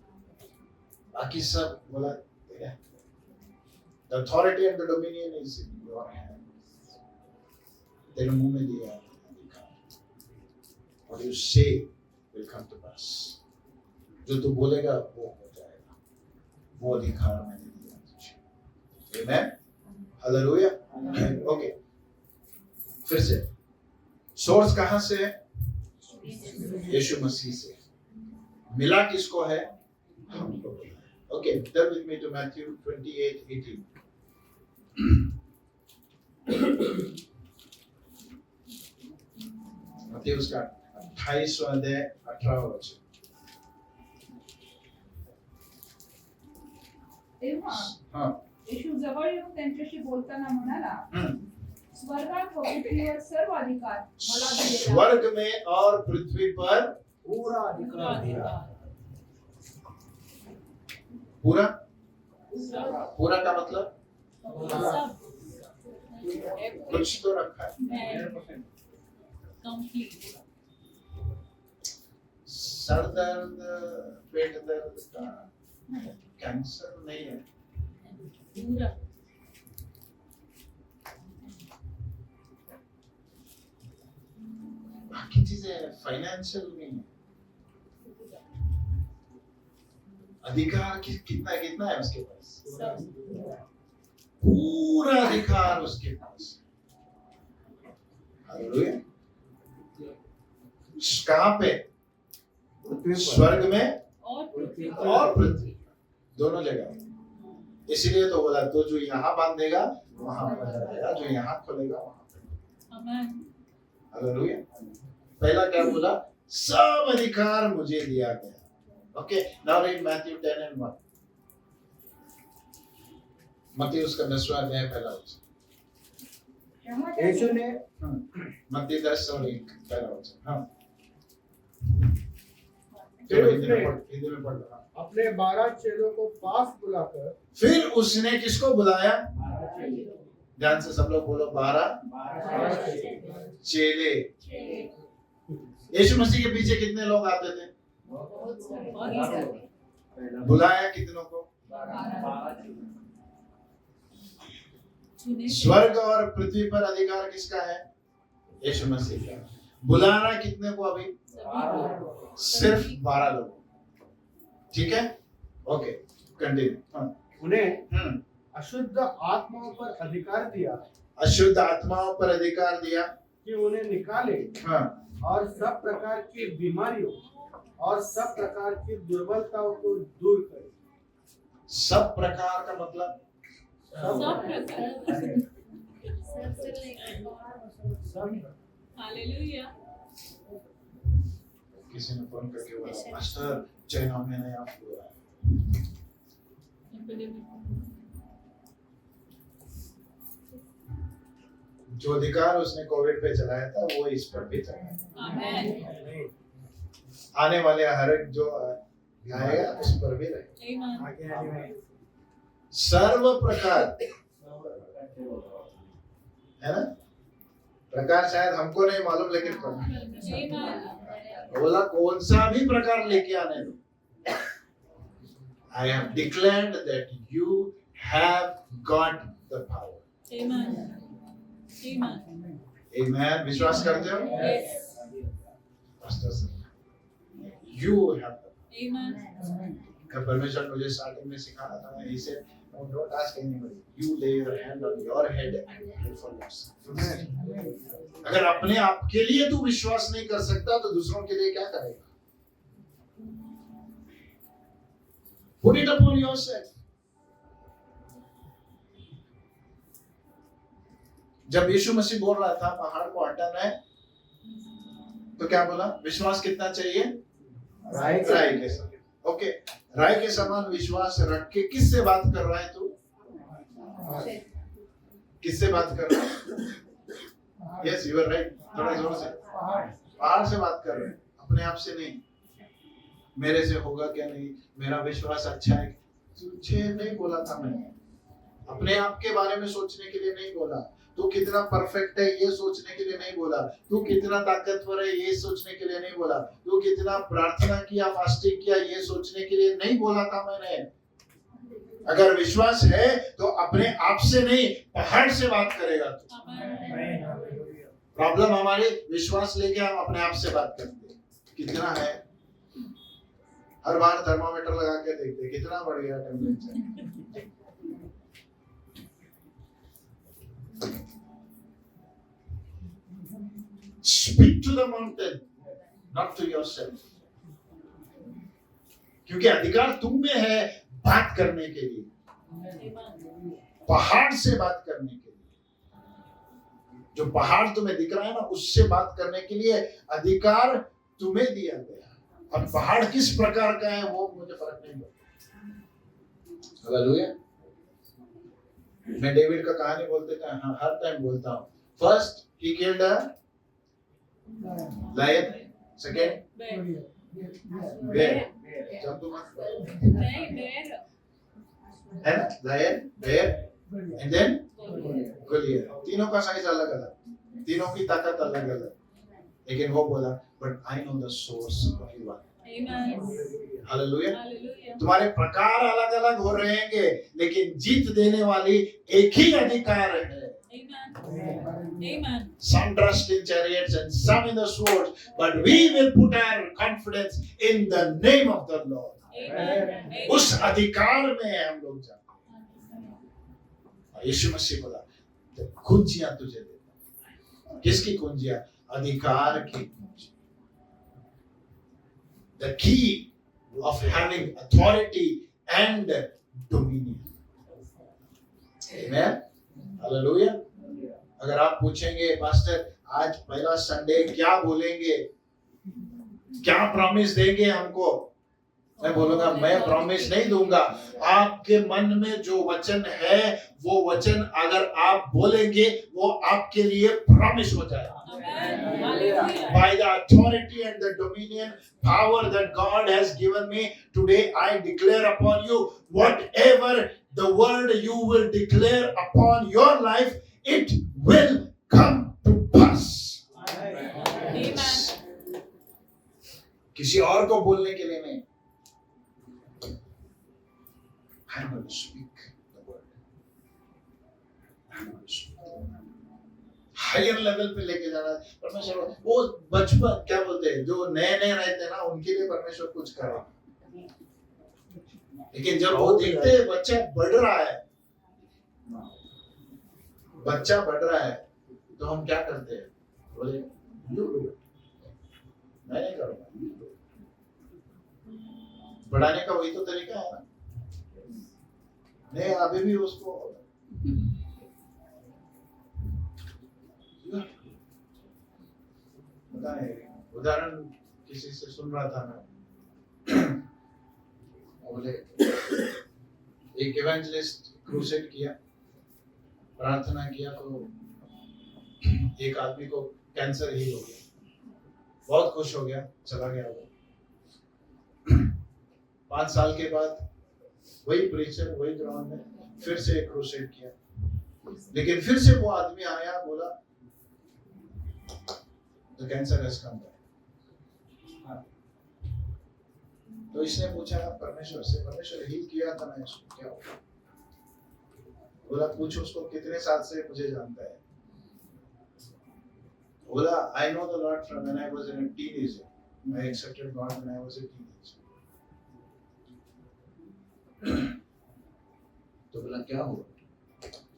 बाकी सब बोला The authority and the dominion is in your hands. तेरे मुंह में दिया है अधिकार, what you say will come to pass. जो तू बोलेगा वो हो जाएगा, वो अधिकार मैंने दिया तुझे। Amen. Hallelujah. Okay. फिर से सोर्स कहां से है? यीशु मसीह से। मिला किसको है? हमको। Okay, turn with me to Matthew 28:18. मत्ती उसका 28वां अध्याय 18वां वचन। तेव्हा हाँ। येशू जवळ येऊन त्यांच्याशी बोलताना म्हणाला, स्वर्गात व पृथ्वीवर सर्व अधिकार मला दिलेला आहे. स्वर्ग में और पृथ्वी पर पूरा अधिकार दिया। पूरा पूरा का मतलब सब कुछ तो रखा है। कंप्लीट सर दर्द, पेट दर्द का कैंसर नहीं है, पूरा बाकी चीजें फाइनेंशियल नहीं है। अधिकार कितना कितना है उसके पास? पूरा अधिकार उसके पास। हालेलुया। कहाँ पे? स्वर्ग में और और पृथ्वी, दोनों जगह। इसीलिए तो बोला, तो जो यहाँ बांधेगा वहां बंधा रहेगा, जो यहाँ खोलेगा वहां बंधेगा। आमेन। हालेलुया। पहला क्या बोला? सब अधिकार मुझे दिया गया। Okay, now read Matthew 10:1. मत्ती उसका 10वां अध्याय पहला वचन। यीशु ने मत्ती 10 और 1 पहला वचन। हाँ, फिर चलो हिंदी उसने में पढ़ लो। अपने 12 चेलों को पास बुलाकर, फिर उसने किसको बुलाया? ध्यान से सब लोग बोलो, 12 चेले। यीशु मसीह के पीछे कितने लोग आते थे? बुलाया कितनों को? स्वर्ग और पृथ्वी पर अधिकार किसका है? यीशु मसीह का। बुलाना कितने को अभी? सिर्फ 12 लोग। ठीक है, ओके, कंटिन्यू। उन्हें अशुद्ध आत्माओं पर अधिकार दिया अशुद्ध आत्माओं पर अधिकार दिया कि उन्हें निकाले और सब प्रकार की बीमारियों और सब प्रकार की दुर्बलताओं को दूर करे। सब प्रकार का मतलब सब प्रकार। हालेलुया। किसी ने फोन करके बोला, मास्टर चाइना में नया फ्लू आया। जो अधिकार उसने कोविड पे चलाया था वो इस पर भी चलाया। आमेन। आने वाले हर एक जो आएगा उस पर भी रहेगा। आमेन। सर्व प्रकार है ना? प्रकार शायद हमको नहीं मालूम, लेकिन बोला कौन सा भी प्रकार लेके आने दो। I have declared that you have got the power. Amen. Amen. Amen. विश्वास करते हो? Yes. Pastor sir, you have the power. Amen. जब परमेश्वर मुझे स्टार्टिंग में सिखा रहा था, he said, no, don't ask anybody. You lay your hand on your head and pray for yourself. अगर अपने आप के लिए तू विश्वास नहीं कर सकता तो दूसरों के लिए क्या करेगा? Put it upon yourself. जब यीशु मसीह बोल रहा था पहाड़ को हटाना है, तो क्या बोला? विश्वास कितना चाहिए? राई के समान। ओके, राई के समान विश्वास रख के किससे बात कर रहा है तू? किससे बात कर रहा है? Yes, you are right. थोड़ा जोर से। पहाड़ से बात कर रहे हैं, अपने आप से नहीं। मेरे से होगा क्या नहीं, मेरा विश्वास अच्छा है, तुझे नहीं बोला था मैंने। अपने आप के बारे में सोचने के लिए नहीं बोला। तू कितना परफेक्ट है ये सोचने के लिए नहीं बोला, तू कितना ताकतवर है ये सोचने के लिए नहीं बोला, तू कितना प्रार्थना किया, फास्टिंग किया ये सोचने के लिए नहीं बोला था मैंने। अगर विश्वास है तो अपने आप से नहीं, पहाड़ से बात करेगा तू। प्रॉब्लम हमारी विश्वास लेके हम अपने आप से बात करते हैं, कितना है, हर बार थर्मामीटर लगा के देखते हैं कितना बढ़ गया temperature. Speak to the mountain, not to yourself. क्योंकि अधिकार तुम में है बात करने के लिए, पहाड़ से बात करने के लिए। जो पहाड़ तुम्हें दिख रहा है ना, उससे बात करने के लिए अधिकार तुम्हें दिया गया। अब पहाड़ किस प्रकार का है वो मुझे फर्क नहीं पड़ता। हालेलुया। मैं डेविड का कहानी बोलते था, हर टाइम बोलता हूँ। First he killed a lion, second bear, जंतु मत है ना, lion, bear and then Goliath। तीनों का साइज अलग अलग, तीनों की ताकत अलग अलग, लेकिन वो बोला but I know the source of your life। Hallelujah. तुम्हारे प्रकार अलग अलग हो रहेंगे, लेकिन जीत देने वाली एक ही अधिकार है। Some trust in chariots and some in the swords, but we will put our confidence in the name of the Lord। उस अधिकार में हम लोग जाते हैं। यीशु मसीह बोला कुंजियां तुझे देता हूं। किसकी कुंजियां? अधिकार की कुंजी। The key of having authority and dominion। Amen। Hallelujah। अगर आप पूछेंगे पास्टर आज पहला संडे क्या बोलेंगे, क्या प्रॉमिस देंगे हमको, मैं बोलूंगा मैं प्रॉमिस नहीं दूंगा। आपके मन में जो वचन है वो वचन अगर आप बोलेंगे वो आपके लिए प्रॉमिस हो जाएगा। By the authority and the dominion power that God has given me today, I declare upon you whatever the word you will declare upon your life, it will come to pass। किसी और को बोलने के लिए नहीं। I'm going to speak the word। I'm going to speak the word। Higher level पे लेके जाना परमेश्वर। वो बचपन क्या बोलते हैं, जो नए नए रहते हैं ना, उनके लिए परमेश्वर कुछ करे, लेकिन जब वो देखते हैं बच्चा बढ़ रहा है, बच्चा बढ़ रहा है, तो हम क्या करते हैं, बोले यू डू इट, मैं नहीं करूंगा। बढ़ाने का वही तो तरीका है ना। नहीं, अभी भी उसको पता नहीं, उदाहरण किसी से सुन रहा था मैं, बोले एक इवेंजलिस्ट क्रूसेड किया, प्रार्थना किया, तो एक आदमी को कैंसर ही हो गया, बहुत खुश हो गया, चला गया वो। 5 साल के बाद वही प्रीचर वही ग्राउंड में फिर से एक क्रूसेड किया, लेकिन फिर से वो आदमी आया, बोला the cancer has come back। तो इसने पूछा परमेश्वर से, परमेश्वर हील किया था ना इसको, क्या हुआ? बोला पूछ उसको कितने साल से मुझे जानता है। बोला I know the Lord from when I was a teenager। I accepted God when I was a teenager। तो बोला क्या हुआ?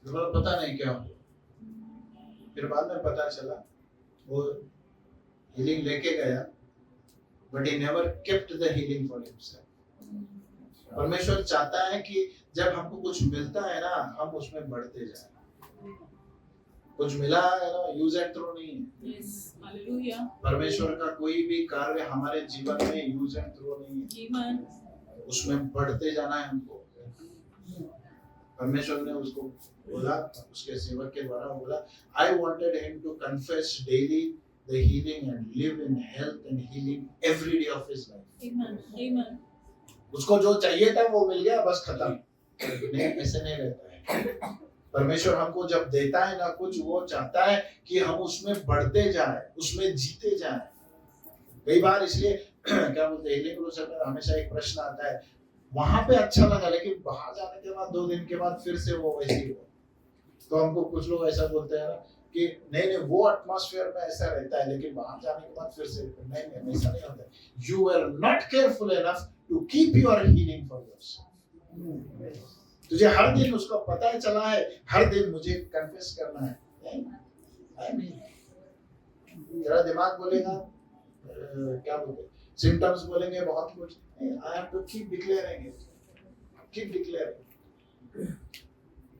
तो बोला पता नहीं क्या हुआ। फिर बाद में पता चला वो हीलिंग लेके गया, but he never kept the healing for himself। परमेश्वर चाहता है कि जब हमको कुछ मिलता है ना, हम उसमें बढ़ते जाएं। कुछ मिला है ना, यूज एंड थ्रो नहीं है। Yes, hallelujah। परमेश्वर का कोई भी कार्य हमारे जीवन में यूज एंड थ्रो नहीं है। Amen। उसमें बढ़ते जाना है हमको। परमेश्वर ने उसको बोला, उसके सेवक के द्वारा बोला, I wanted him to confess daily the healing and live in health and healing every day of his life। Amen। Amen। उसको जो चाहिए था वो मिल गया, बस खत्म। नहीं, ऐसे नहीं रहता है। परमेश्वर हमको जब देता है ना कुछ, वो चाहता है कि हम उसमें बढ़ते जाएं, उसमें जीते जाएं। कई बार इसलिए क्या बोलते हैं, हिली क्रूसेड में हमेशा एक प्रश्न आता है, वहां पे अच्छा लगा लेकिन बाहर जाने के बाद 2 दिन के बाद फिर से वो वैसे ही हो। तो हमको कुछ लोग ऐसा बोलते हैं ना कि नहीं नहीं वो एटमॉस्फेयर में ऐसा रहता है लेकिन बाहर जाने के बाद फिर से नहीं ऐसा नहीं होता। You are not careful enough to keep your healing for yourself. तुझे हर दिन उसका पता चला है, हर दिन मुझे कन्फेस करना है। तेरा दिमाग बोलेगा क्या बोलते, सिम्टम्स बोलेंगे बहुत कुछ, I have to keep declaring it, keep declaring.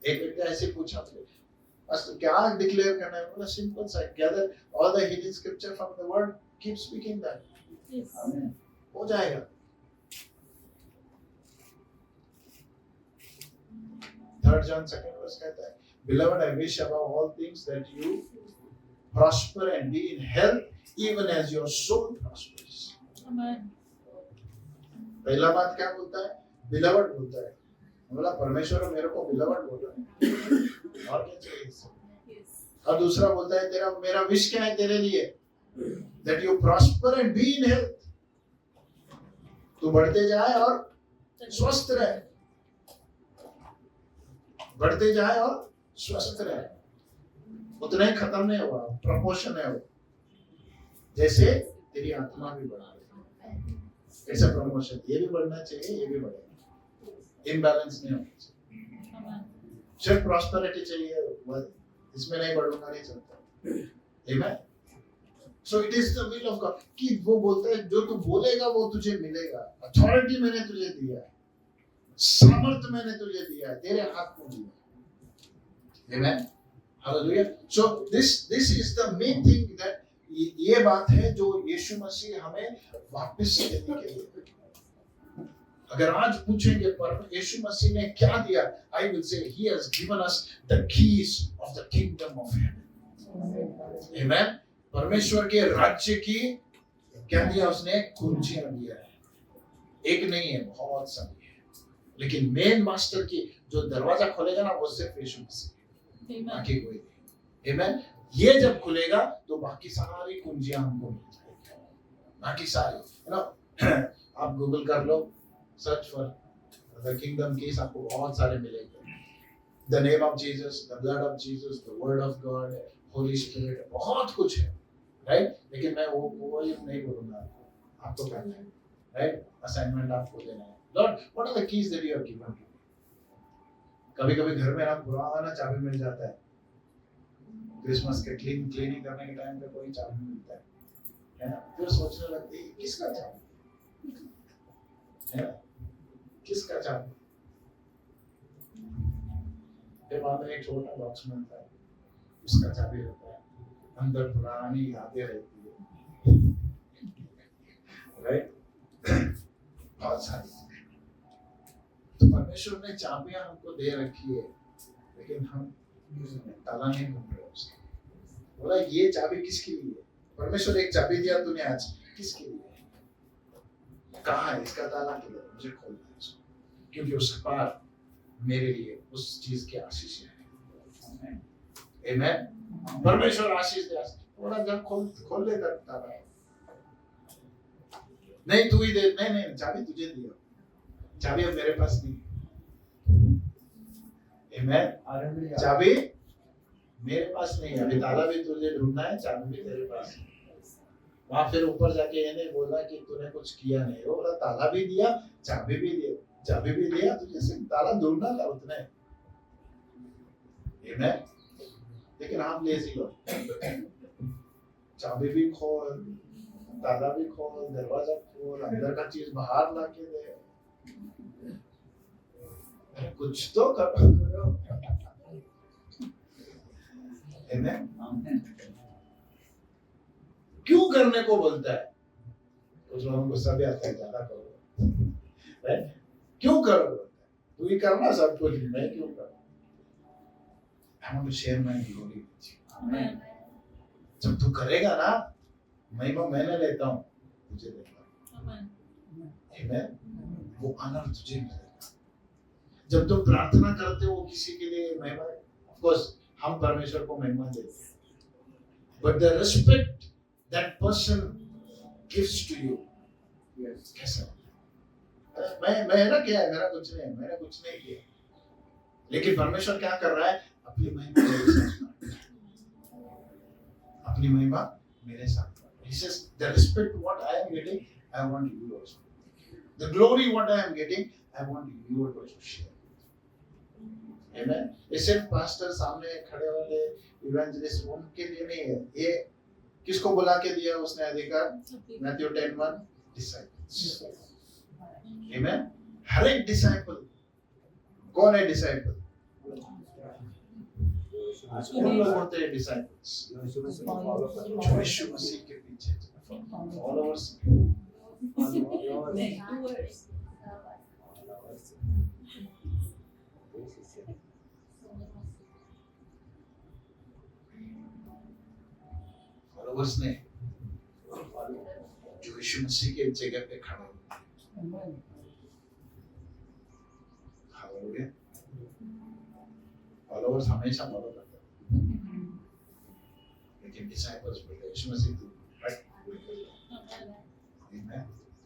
एक व्यक्ति ऐसे पूछा मुझे, बस क्या डिक्लेयर करना है? बोला सिंपल सा, gather all the healing scripture from the word, keep speaking that, हो जाएगा। Third John 2nd verse कहता है, Beloved, I wish above all things that you prosper and be in health, even as your soul prospers. Amen. पहला बात क्या बोलता है? Beloved बोलता है। बोला परमेश्वर मेरे को beloved बोल रहा है, और क्या चाहिए इससे? और दूसरा बोलता है तेरा मेरा विश क्या है तेरे लिए? That you prosper and be in health. तू बढ़ते जाए और स्वस्थ रहे, बढ़ते जाए और स्वस्थ रहे। उतना ही खत्म नहीं हुआ, प्रमोशन है वो, जैसे तेरी आत्मा भी बढ़ा रही है। ऐसा प्रमोशन, ये भी बढ़ना चाहिए, ये भी बढ़ेगा, इम्बैलेंस नहीं होना चाहिए। सिर्फ प्रॉस्पेरिटी चाहिए, इसमें नहीं बढ़ूंगा नहीं चलता। Amen. So it is the will of God कि वो बोलता है जो तू बोलेगा वो तुझे मिलेगा। अथॉरिटी मैंने तुझे दिया है, सामर्थ्य मैंने तुझे दिया है, तेरे हाथ में दिया है। Amen, hallelujah. So this is the main thing that, ये बात है जो यीशु मसीह हमें वापस देने के लिए। अगर आज पूछेंगे पर यीशु मसीह ने क्या दिया, I will say he has given us the keys of the kingdom of heaven. Amen. परमेश्वर के राज्य की क्या दिया उसने? कुंजियां दिया है। एक नहीं है, बहुत सारी है, लेकिन मेन मास्टर की जो दरवाजा खोलेगा ना वो सिर्फ यीशु मसीह, बाकी कोई नहीं। आमेन। ये जब खुलेगा तो बाकी सारी कुंजियां हमको मिल जाएगी, बाकी सारी। यू नो, आप गूगल कर लो, search for the kingdom keys, आपको बहुत सारे मिलेंगे। The name of Jesus, the blood of Jesus, the word of God, holy spirit, बहुत कुछ है, राइट। लेकिन मैं वो नहीं बोलूंगा आपको करना है, राइट। असाइनमेंट आपको देना है। Lord, what are the keys that you have given to me? कभी-कभी घर में ना पुराना चाबी मिल जाता है, क्रिसमस के क्लीनिंग करने के टाइम पे कोई चाबी मिलता है ना, फिर सोचने लगते हैं किसका चाबी है ना, किसका चाबी। फिर वहां पे एक छोटा बॉक्स मिलता है, उसका चाबी रहता है, अंदर पुरानी यादें रहती है, राइट। बहुत सारी। तो परमेश्वर ने चाबियां हमको दे रखी है, लेकिन हम ताला नहीं ढूंढ रहे उसका। बोला ये चाबी किसके लिए है? परमेश्वर एक चाबी दिया तूने आज, किसके लिए? कहाँ है इसका ताला? किधर? मुझे खोलना है उसको, क्योंकि उसके पार मेरे लिए उस चीज की आशीष है। आमेन। परमेश्वर आशीष दे। थोड़ा जब खोल ले ताला, नहीं तू ही दे, नहीं चाबी तुझे दिया, चाबी अब मेरे पास नहीं। आमेन। चाबी मेरे पास नहीं है, अभी ताला भी तुझे ढूंढना है, चाबी भी तेरे पास है। वहां फिर ऊपर जाके इन्हें बोला कि तूने कुछ किया नहीं, वो बोला ताला भी दिया, चाबी भी दिया, तुझे सिर्फ ताला ढूंढना था उतने। आमेन। लेकिन हम लेजी लोग, चाबी भी खोल, ताला भी खोल, दरवाजा खोल, अंदर का चीज बाहर ला के दे, कुछ तो करो। क्यों करने को बोलता है? कुछ लोगों को गुस्सा भी आता है, ज्यादा करो, राइट? क्यों करो बोलता है? तू ही करना सब कुछ, मैं क्यों करूं? I want to share my glory with you. जब तू करेगा ना, महिमा मैंने लेता हूँ, तुझे देता हूँ। आमेन। वो आनंद तुझे मिलेगा। जब तुम प्रार्थना करते हो किसी के लिए, महिमा कोर्स हम परमेश्वर को महिमा देते हैं, but the respect that person gives to you कैसा मैं ना क्या है, मेरा कुछ नहीं है, मैंने कुछ नहीं किया, लेकिन परमेश्वर क्या कर रहा है, अपनी महिमा मेरे साथ, अपनी महिमा मेरे साथ। He says the respect what I am getting, I want you also. The glory what I am getting, I want you also to share. Amen. ये सिर्फ पास्टर सामने खड़े वाले इवेंजलिस्ट उनके लिए नहीं है, ये किसको बुला के दिया उसने अधिकार? Matthew 10:1 disciples. Amen. हर एक डिसाइपल, कौन है डिसाइपल? कौन लोग होते हैं डिसाइपल्स? जो यीशु मसीह के पीछे फॉलोअर्स। फॉलोअर्स ने जो यीशु मसीह के जगह पे खड़े हुए। हालेलुया। फॉलोअर्स हमेशा फॉलो करते हैं, लेकिन डिसाइपल्स बोलते हैं यीशु मसीह तू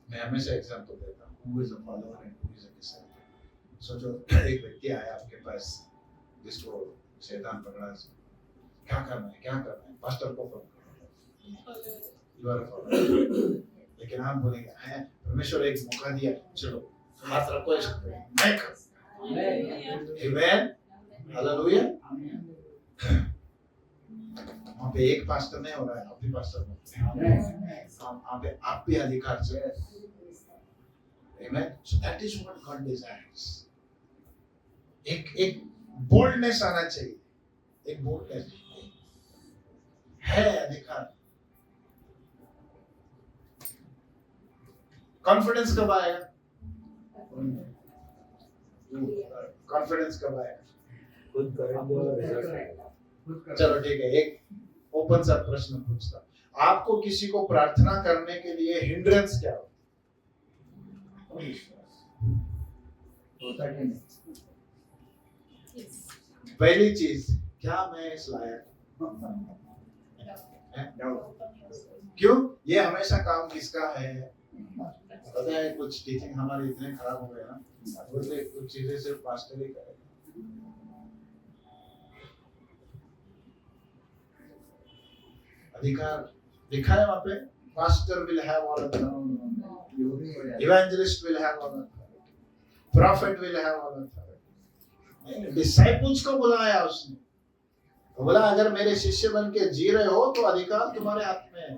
मैं हमेशा एग्जांपल देता हूँ, who is a follower and who is a disciple। सोचो एक व्यक्ति आया आपके पास जिसको शैतान पकड़ा, क्या करना है, पास्टर को फॉलो करना, यू आर फॉलोअर। लेकिन आप बोलेंगे हैं परमेश्वर एक मौका दिया, चलो हाथ रखो इस पे, मैं कर। आमेन, हालेलुया। वहाँ पे एक पास्टर नहीं हो रहा है, आप भी पास्टर हो रहे हैं, वहाँ पे आप भी अधिकार से। Amen. So that is what God desires. एक बोल्डनेस आना चाहिए, एक बोल्डनेस है, अधिकार। कॉन्फिडेंस कब आएगा? कॉन्फिडेंस कब आएगा? खुद करेंगे और रिजल्ट आएगा। चलो ठीक है, एक ओपन सा प्रश्न पूछता हूं, आपको किसी को प्रार्थना करने के लिए हिंड्रेंस क्या हो? पहली चीज, क्या मैं इस लायक हूं? क्यों? ये हमेशा काम किसका है? पता है कुछ टीचिंग हमारे इतने खराब हो गए ना, बोलते कुछ चीजें सिर्फ पास्टर ही करेगा। अधिकार लिखा है वहां पे, pastor will have all authority, evangelist will have all authority, profit will have all authority. Disciples को बुलाया उसने, तो बोला अगर मेरे शिष्य बन के जी रहे हो तो अधिकार तुम्हारे हाथ में है।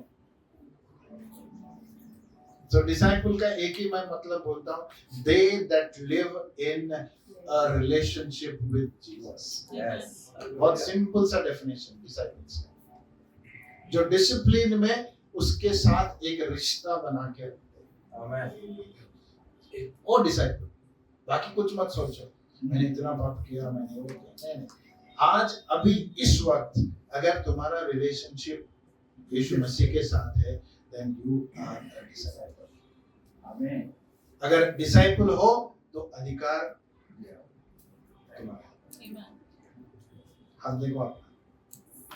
तो डिसाइपल का एक ही मैं मतलब बोलता हूँ, they that live in a relationship with Jesus। बहुत सिंपल सा डेफिनेशन डिसाइपल्स का, जो डिसिप्लिन में उसके साथ एक रिश्ता बना के रखते हैं, वो डिसाइपल। बाकी कुछ मत सोचो, मैंने इतना पाप किया, मैंने वो किया, नहीं। आज अभी इस वक्त अगर तुम्हारा रिलेशनशिप यीशु मसीह के साथ है, then you are a disciple। आमीन। अगर डिसाइपल हो तो अधिकार तुम्हारा। हाथ देखो, आपका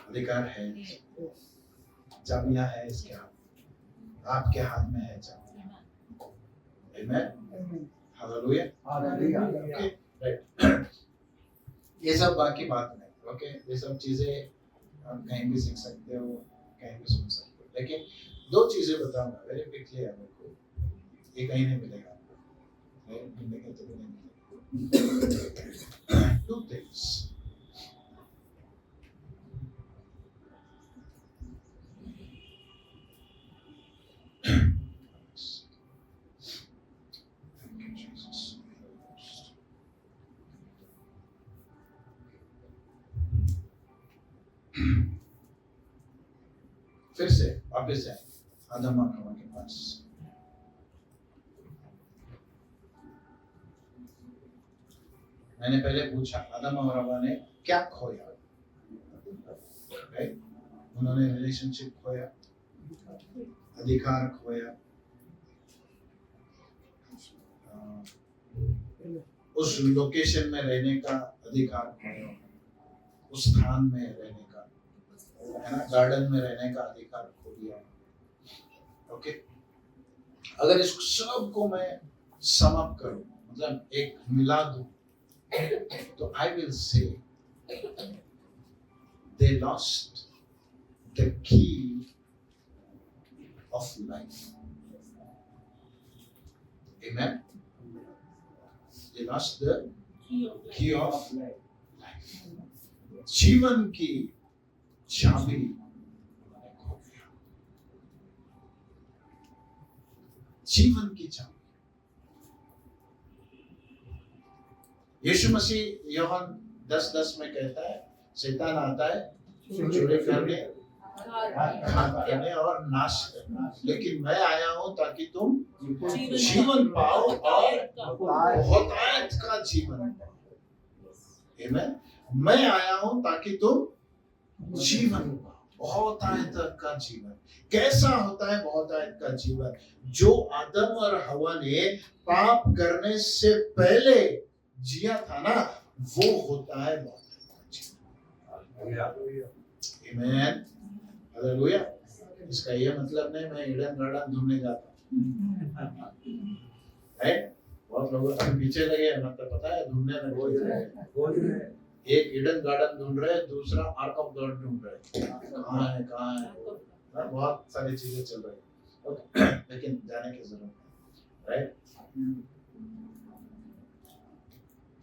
अधिकार है, चाबियां है इसके हाथ, आपके हाथ में है चाबियां। आमीन, हालेलुया, हालेलुया। Okay, right. ये सब बाकी बात नहीं, ओके, ये सब चीजें आप कहीं भी सीख सकते हो, कहीं भी सुन सकते हो, लेकिन दो चीजें बताऊंगा वेरी क्विकली है, मेरे को ये कहीं नहीं मिलेगा आपको, मिलेगा तो नहीं मिलेगा। टू थिंग्स, फिर से वापस जाए आदम और हवा के पास। मैंने पहले पूछा आदम और हवा ने क्या खोया? उन्होंने रिलेशनशिप खोया, अधिकार खोया, उस लोकेशन में रहने का अधिकार खोया, उस स्थान में रहने का, है ना, गार्डन में रहने का अधिकार खो दिया। ओके, अगर इस सब को मैं समाप्त करूं, मतलब एक मिला दूं, तो आई विल से they lost the key of life. Amen. They lost the key of life. जीवन की चाबी उन्होंने खो दिया। जीवन की चाबी। यीशु मसीह यूहन्ना 10:10 में कहता है, शैतान आता है चोरी करने, खाने और नाश करना, लेकिन मैं आया हूं ताकि तुम जीवन पाओ और बहुतायत का जीवन पाओ। आमीन। मैं आया हूं ताकि तुम जीवन पाओ, बहुतायत का जीवन। कैसा होता है बहुतायत का जीवन? जो आदम और हवा ने पाप करने से पहले जिया था ना, वो होता है बहुतायत का जीवन। आमीन, हालेलुया। इसका ये मतलब नहीं मैं ईडन गार्डन ढूंढने जाता हूँ, राइट? बहुत लोग अभी पीछे लगे, मतलब पता है ढूंढने लगे। एक ईडन गार्डन ढूंढ रहे, दूसरा आर्क ऑफ गॉड ढूंढ रहे। कहाँ है? बहुत सारी चीजें चल रही है, लेकिन जाने की जरूरत है, राइट?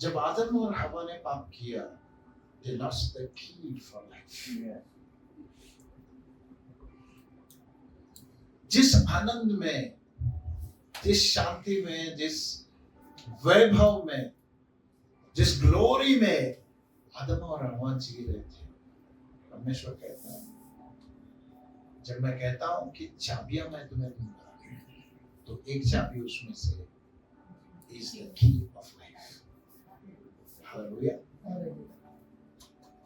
जब आदम और हवा ने पाप किया, they lost the key for life. जिस आनंद में, जिस शांति में, जिस वैभव में, जिस ग्लोरी में आदम और हवा जी रहे थे, परमेश्वर कहता है, जब मैं कहता हूं कि चाबियां मैं तुम्हें दूंगा, तो एक चाबी उसमें से is the key of life. Hallelujah.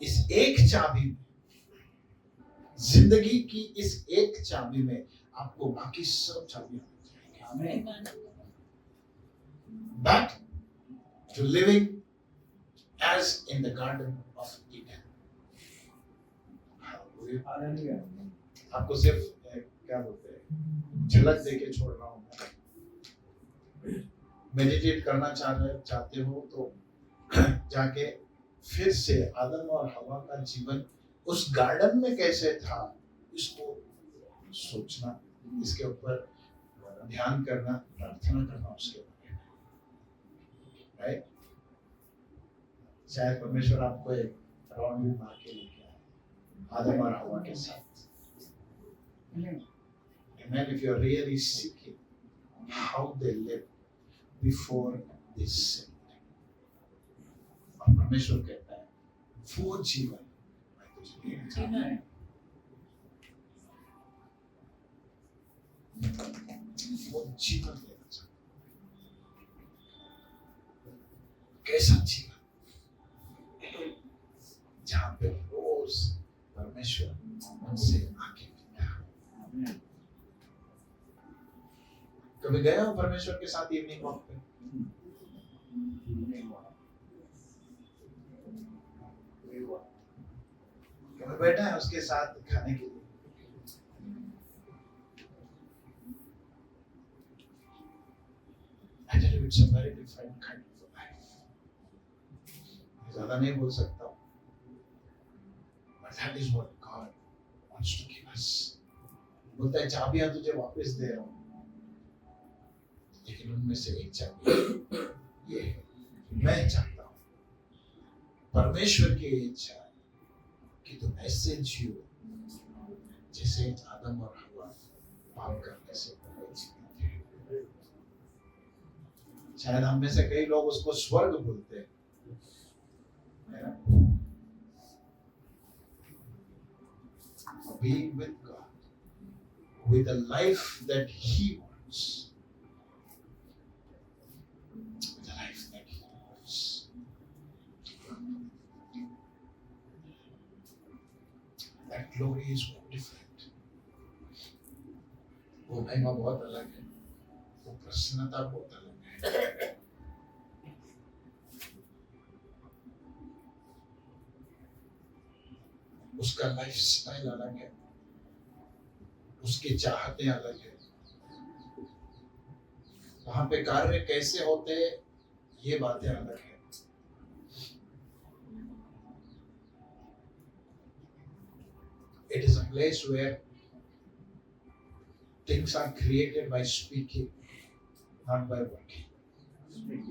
इस एक चाबी में, जिंदगी की इस एक चाबी में आपको बाकी सब चाबियां मिल जाएंगी। Back to living as in the Garden of Eden. Hallelujah. आपको सिर्फ क्या बोलते हैं, झलक देके छोड़ रहा हूं। मेडिटेट करना चाहते हो तो जाके फिर से आदम और हवा का जीवन उस गार्डन में कैसे था, इसको सोचना, इसके ऊपर ध्यान करना, प्रार्थना करना उसके बारे में, राइट? शायद परमेश्वर आपको एक राउंड मार के लेके आए आदम और हवा के साथ। Amen. If you are really seeking how they lived before they sinned, और परमेश्वर कहता है वो जीवन मैं तुझे देना चाहता हूं। वो जीवन देना चाहता हूं। कैसा जीवन? जहां पे रोज परमेश्वर उनसे आके मिलता। कभी गए हो परमेश्वर के साथ इवनिंग वॉक पे? कभी बैठा है उसके साथ खाने के लिए? I tell you, it's a very different kind of life. ज़्यादा नहीं बोल सकता हूँ, but that is what God wants to give us. बोलता है चाबियां तुझे वापस दे रहा हूँ, लेकिन उनमें से एक चाबी ये है, मैं चाहता हूँ, परमेश्वर की इच्छा है कि तुम ऐसे जियो जैसे आदम और हवा पाप करने से पहले जीते थे। शायद हम में से कई लोग उसको स्वर्ग बोलते हैं, being with God, with a life that He wants, with a life that He wants. That glory is different. वो महिमा बहुत अलग है, वो प्रसन्नता बहुत अलग है। उसका लाइफ स्टाइल अलग है, उसकी चाहतें अलग है, वहां पे कार्य कैसे होते हैं ये बातें अलग है। It is a place where things are created by speaking, not by working. Amen.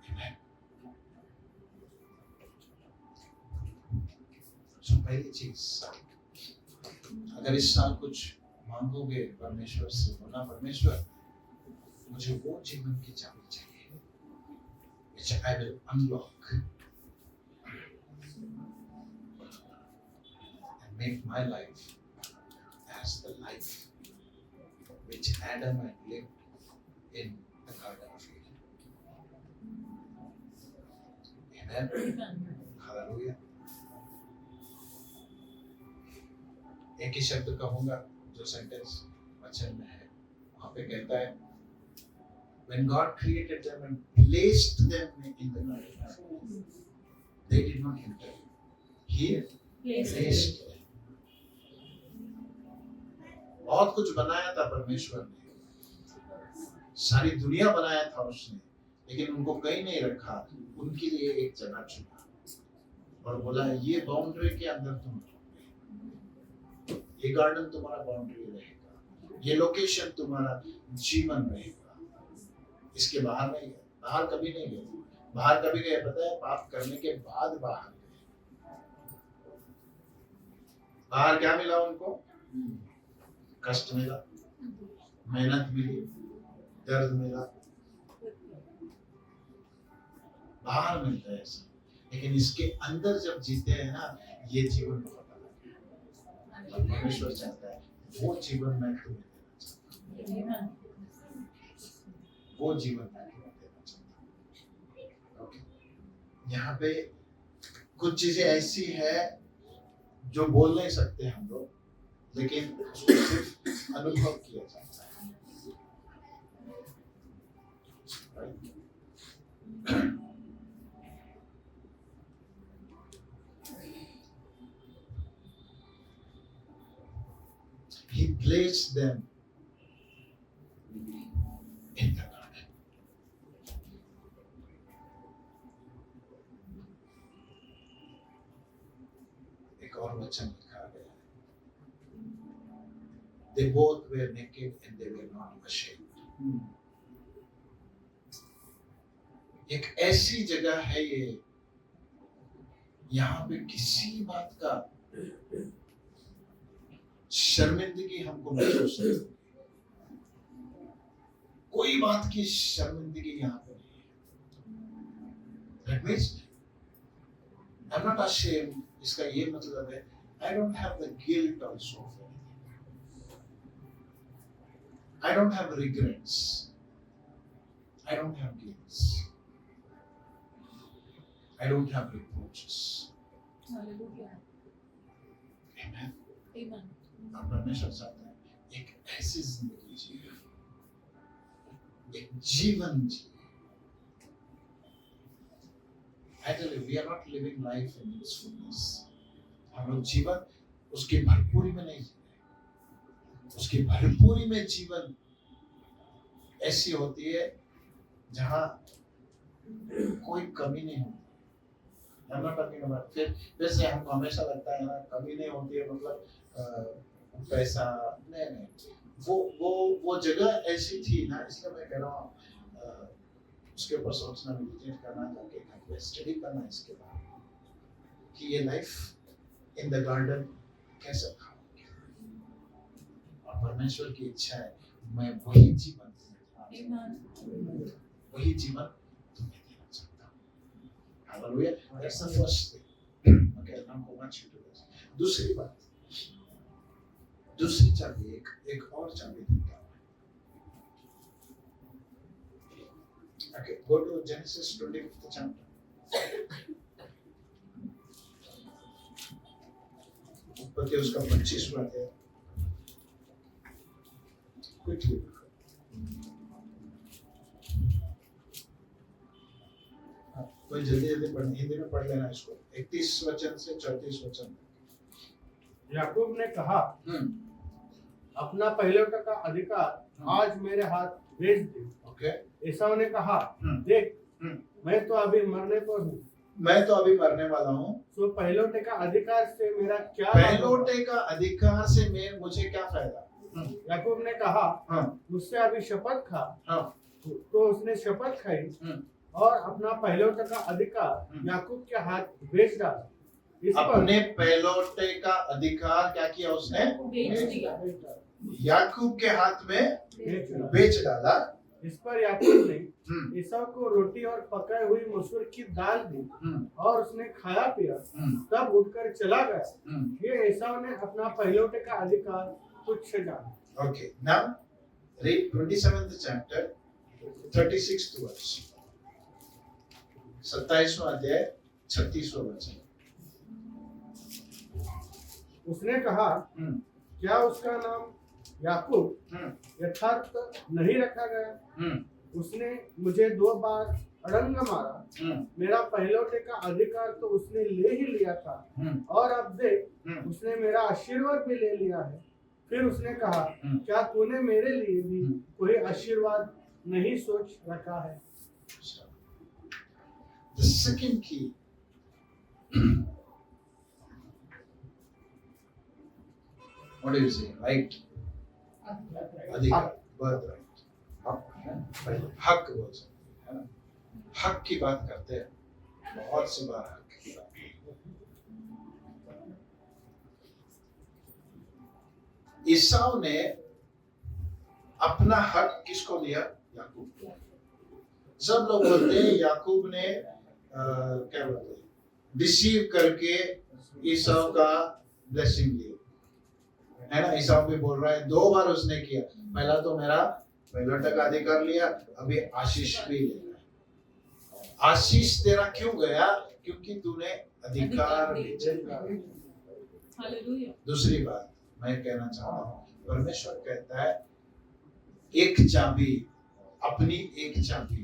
Amen. So पहली चीज, अगर इस साल कुछ मांगोगे परमेश्वर से, बोला परमेश्वर मुझे वो जीवन की चाबी चाहिए which I will unlock and make my life as the life which Adam had lived in the Garden of Eden. Amen. Amen. Hallelujah. एक ही शब्द कहूंगा जो सेंटेंस वचन में है, वहां पे कहता है when God created them and placed them in the garden, they did not enter. He placed them. बहुत कुछ बनाया था परमेश्वर ने, सारी दुनिया बनाया था उसने, लेकिन उनको कहीं नहीं रखा, उनके लिए एक जगह चुना और बोला ये बाउंड्री के अंदर तुम रहोगे, ये गार्डन तुम्हारा बाउंड्री रहेगा, ये लोकेशन तुम्हारा जीवन रहेगा, इसके बाहर नहीं गए, बाहर कभी नहीं गए। बाहर कभी गए पता है? पाप करने के बाद बाहर गए। बाहर क्या मिला उनको? कष्ट मिला, मेहनत मिली, दर्द मिला, बाहर मिलता है ऐसा, लेकिन इसके अंदर जब जीते हैं ना, ये जीवन बहुत अलग है। परमेश्वर चाहता है वो जीवन मैं तुम्हें देना चाहता हूँ, वो जीवन मैं तुम्हें देना चाहता हूँ। ओके, यहाँ पे कुछ चीजें ऐसी है जो बोल नहीं सकते हम लोग, लेकिन उसको सिर्फ अनुभव किया जाता है। He placed them in the garden. एक और वचन लिखा गया है, they both were naked and they were not ashamed. एक ऐसी जगह है ये, यहाँ पे किसी बात का शर्मिंदगी हमको महसूस नहीं होगी, कोई बात की शर्मिंदगी यहाँ पे नहीं है। That means I'm not ashamed, इसका ये मतलब है I don't have the guilt also of anything. I don't have regrets. I don't have guilt. I don't have reproaches. Hallelujah. Amen. Amen. और परमेश्वर चाहता है एक ऐसी जिंदगी जिए, एक जीवन जिए। I tell you, we are not living life in its fullness. हम लोग जीवन उसकी भरपूरी में नहीं जी रहे। उसकी भरपूरी में जीवन ऐसी होती है जहाँ कोई कमी नहीं होती। I'm not talking about फिर वैसे हमको हमेशा लगता है ना कमी नहीं होती है मतलब पैसा, नहीं, वो जगह ऐसी थी ना, इसलिए मैं कह रहा हूँ उसके ऊपर सोचना, मेडिटेट करना, जाके घर पे स्टडी करना इसके बाद कि ये लाइफ इन द गार्डन कैसे था, और परमेश्वर की इच्छा है मैं वही जीवन वही जीवन तुम्हें देना चाहता हूँ। Hallelujah. That's the first thing. Okay, now go much into this. दूसरी बात, दूसरी चाबी, एक और चाबी देता हूँ। Okay, go to Genesis 25th chapter. उत्पत्ति उसका 25वां अध्याय। Quickly. कोई जल्दी जल्दी पढ़, हिंदी में पढ़ लेना इसको। 31 वचन से 34 वचन। याकूब ने कहा, हम्म, अपना पहलौठा का अधिकार आज मेरे हाथ भेज दे। ओके। एसाव ने कहा, देख, मैं तो अभी मरने पर हूँ, मैं तो अभी मरने वाला हूँ, तो पहलौठे का अधिकार से मेरा क्या लाभ? पहलौठे का अधिकार से मुझे क्या फायदा? याकूब ने कहा, हाँ, मुझसे अभी शपथ खा। हाँ, तो उसने शपथ खाई और अपना पहलौठे का अधिकार याकूब के हाथ भेज डाला। इस पर अपने पहलौठे का अधिकार क्या किया उसने? बेच दिया। याकूब के हाथ में भेज डाला। बेच डाला। इस पर याकूब ने एसाव को रोटी और पकाई हुई मसूर की दाल दी और उसने खाया पिया, तब उठकर चला गया। ये एसाव ने अपना पहलौठे का अधिकार तुच्छ जाना। Okay, now read 27th chapter, 36th verse. 27वां अध्याय 36वां वचन। उसने कहा, क्या उसका नाम याकूब यथार्थ नहीं रखा गया? उसने मुझे 2 बार अड़ंग मारा, मेरा पहलौठे का अधिकार तो उसने ले ही लिया था, और अब देख, उसने मेरा आशीर्वाद भी ले लिया है। फिर उसने कहा, क्या तूने मेरे लिए भी कोई आशीर्वाद नहीं सोच रखा है? The second key. What do you say? Right? अधिकार, birthright. हक बोल सकते हैं ना? हक की बात करते हैं, बहुत सी बार हक की बात। ईसाव ने अपना हक किसको दिया? याकूब को। सब लोग बोलते हैं याकूब ने क्या बोलते हैं, रिसीव करके ईसाव का ब्लेसिंग लिया, है ना? ईसाव भी बोल रहा है 2 बार उसने किया, पहला तो मेरा पहलौठा का अधिकार लिया, अभी आशीष भी ले रहा है। आशीष तेरा क्यों गया? क्योंकि तूने अधिकार बेचा। हालेलुया। दूसरी बात मैं कहना चाहता हूँ, परमेश्वर कहता है एक चाबी, अपनी एक चाबी,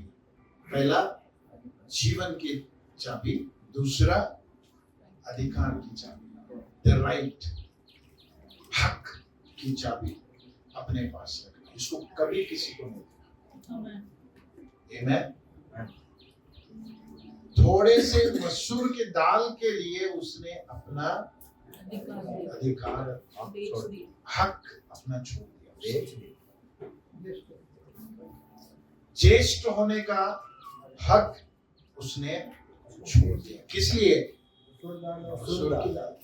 पहला जीवन की चाबी, दूसरा अधिकार की चाबी, द राइट, हक की चाबी अपने पास रखना, इसको कभी किसी को नहीं देना। आमीन। थोड़े से मसूर के दाल के लिए उसने अपना अधिकार बेच दिया। हक अपना छोड़ दिया। ज्येष्ठ होने का हक उसने छोड़ दिया। किस लिए? मसूर की दाल।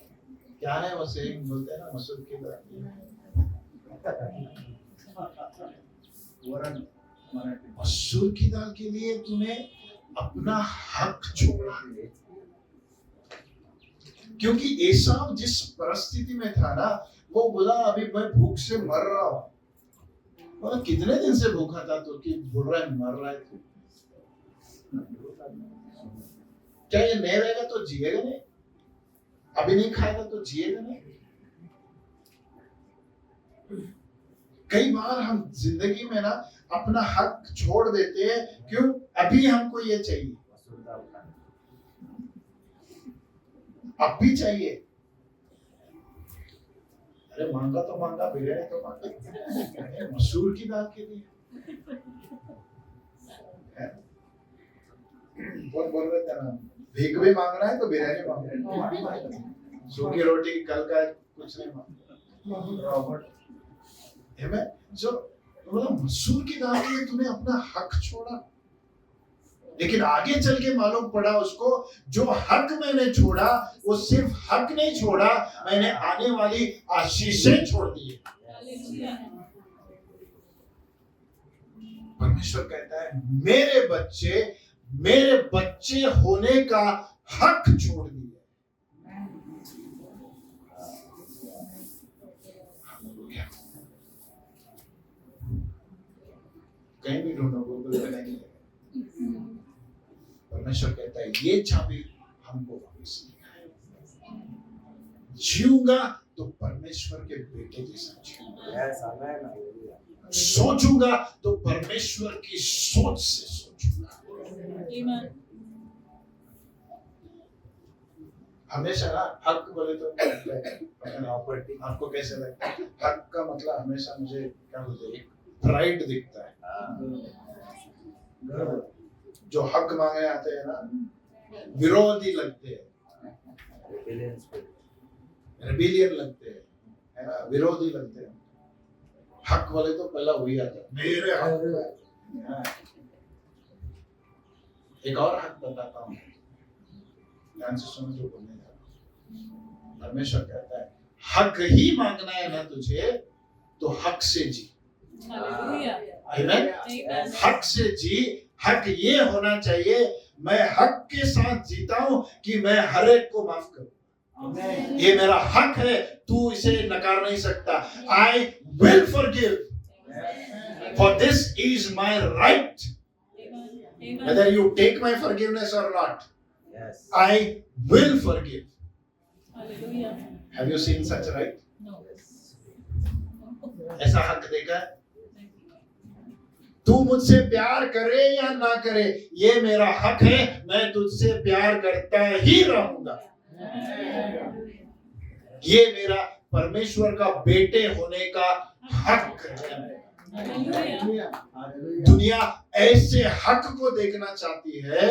क्या है वो सेइंग बोलते हैं ना, मसूर की दाल, मसूर की दाल के लिए तूने अपना हक छोड़ा। क्योंकि एसाव जिस परिस्थिति में था ना, वो बोला अभी मैं भूख से मर रहा हूं। बोला कितने दिन से भूखा था? तो कि बोल रहा है मर रहा है तू। क्या ये नहीं रहेगा तो जिएगा नहीं? अभी नहीं खाएगा तो जिएगा नहीं? कई बार हम जिंदगी में ना अपना हक छोड़ देते हैं। क्यों? अभी हमको ये चाहिए, अब भी चाहिए। अरे मांगा तो मांगा, बिरयानी तो मांगा, मसूर की दाल के लिए। कौन बोल रहे थे ना, भीख भी मांगना है तो बिरयानी मांगना, सूखी रोटी कल का कुछ नहीं मांगना। जो मतलब मसूर की दाल के लिए तूने अपना हक छोड़ा, लेकिन आगे चल के मालूम पड़ा उसको, जो हक मैंने छोड़ा वो सिर्फ हक नहीं छोड़ा, मैंने आने वाली आशीषें छोड़ दी। परमेश्वर कहता है मेरे बच्चे होने का हक छोड़ दिया। कहीं भी ढूंढो, गूगल पे नहीं मिलेगा। परमेश्वर कहता है ये चाबी हमको वापस लेना है। जीऊंगा तो परमेश्वर के बेटे जैसा जीऊंगा, सोचूंगा तो परमेश्वर की सोच से सोचूंगा। हमेशा ना हक बोले तो क्या लगता है पता नहीं आपको कैसे लगता है हक का मतलब हमेशा मुझे क्या बोलते हैं एक प्राइड दिखता है जो हक मांगने आते हैं ना विरोधी लगते हैं रिबेलियन लगते हैं है ना विरोधी लगते हैं हक वाले तो पहला वही आता है मेरे हक है। एक और हक बताता हूँ ध्यान से सुनो जो बोलने जा रहा हूँ परमेश्वर कहता है हक ही मांगना है ना तुझे तो हक से जी Hallelujah. आमीन Amen. हक से जी हक ये होना चाहिए मैं हक के साथ जीता हूं कि मैं हर एक को माफ करूं ये मेरा हक है तू इसे नकार नहीं सकता I will forgive for this is my right Amen. Amen. whether you take my forgiveness or not Yes. I will forgive Hallelujah. have you seen such right No. ऐसा हक देखा है तू मुझसे प्यार करे या ना करे ये मेरा हक है मैं तुझसे प्यार करता ही रहूंगा ये मेरा परमेश्वर का बेटे होने का हक है Hallelujah. दुनिया ऐसे हक को देखना चाहती है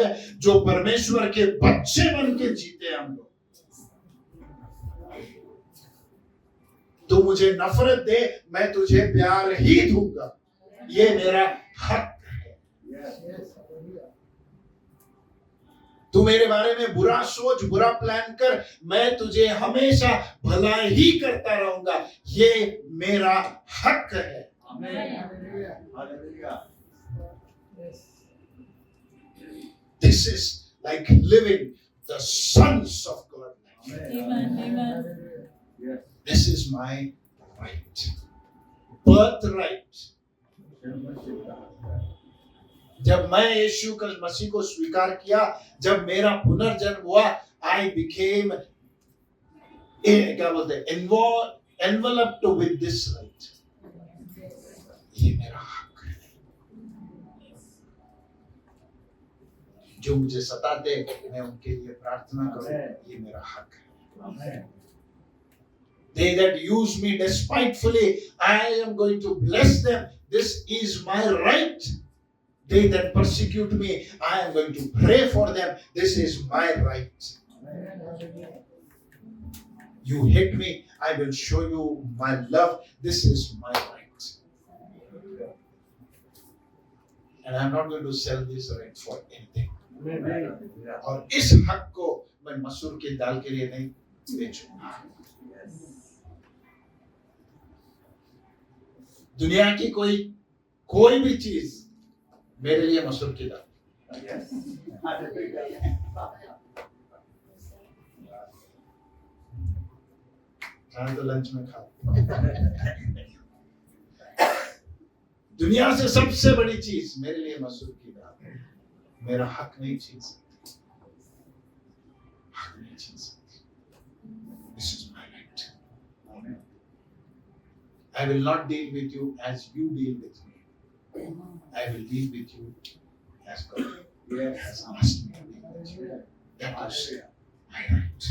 जो परमेश्वर के बच्चे बन के जीते हम लोग तू मुझे नफरत दे मैं तुझे प्यार ही दूंगा ये मेरा हक है तू मेरे बारे में बुरा सोच बुरा प्लान कर मैं तुझे हमेशा भला ही करता रहूंगा ये मेरा हक है This is like living the sons of God. Amen. Amen. This is my right. Birthright. जब मैं यीशु का मसीह को स्वीकार किया जब मेरा पुनर्जन्म हुआ I became क्या बोलते हैं enveloped with this right. ये मेरा हक है जो मुझे सताते मैं उनके लिए प्रार्थना करूं ये मेरा हक है They that use me despitefully, I am going to bless them. This is my right. They that persecute me, I am going to pray for them. This is my right. You hate me, I will show you my love. This is my right. And I'm not going to sell this right for anything. और इस हक को मैं मसूर की दाल के लिए नहीं बेचूंगा दुनिया की कोई भी चीज मेरे लिए मसूर की दाल चाहे तो लंच में खा दुनिया से सबसे बड़ी चीज मेरे लिए मसूर की दाल है मेरा हक नहीं छीन सकती हक नहीं छीन सकती This is my right. I will not deal with you as you deal with me. I will deal with you as God has asked me to deal with you. That is my right.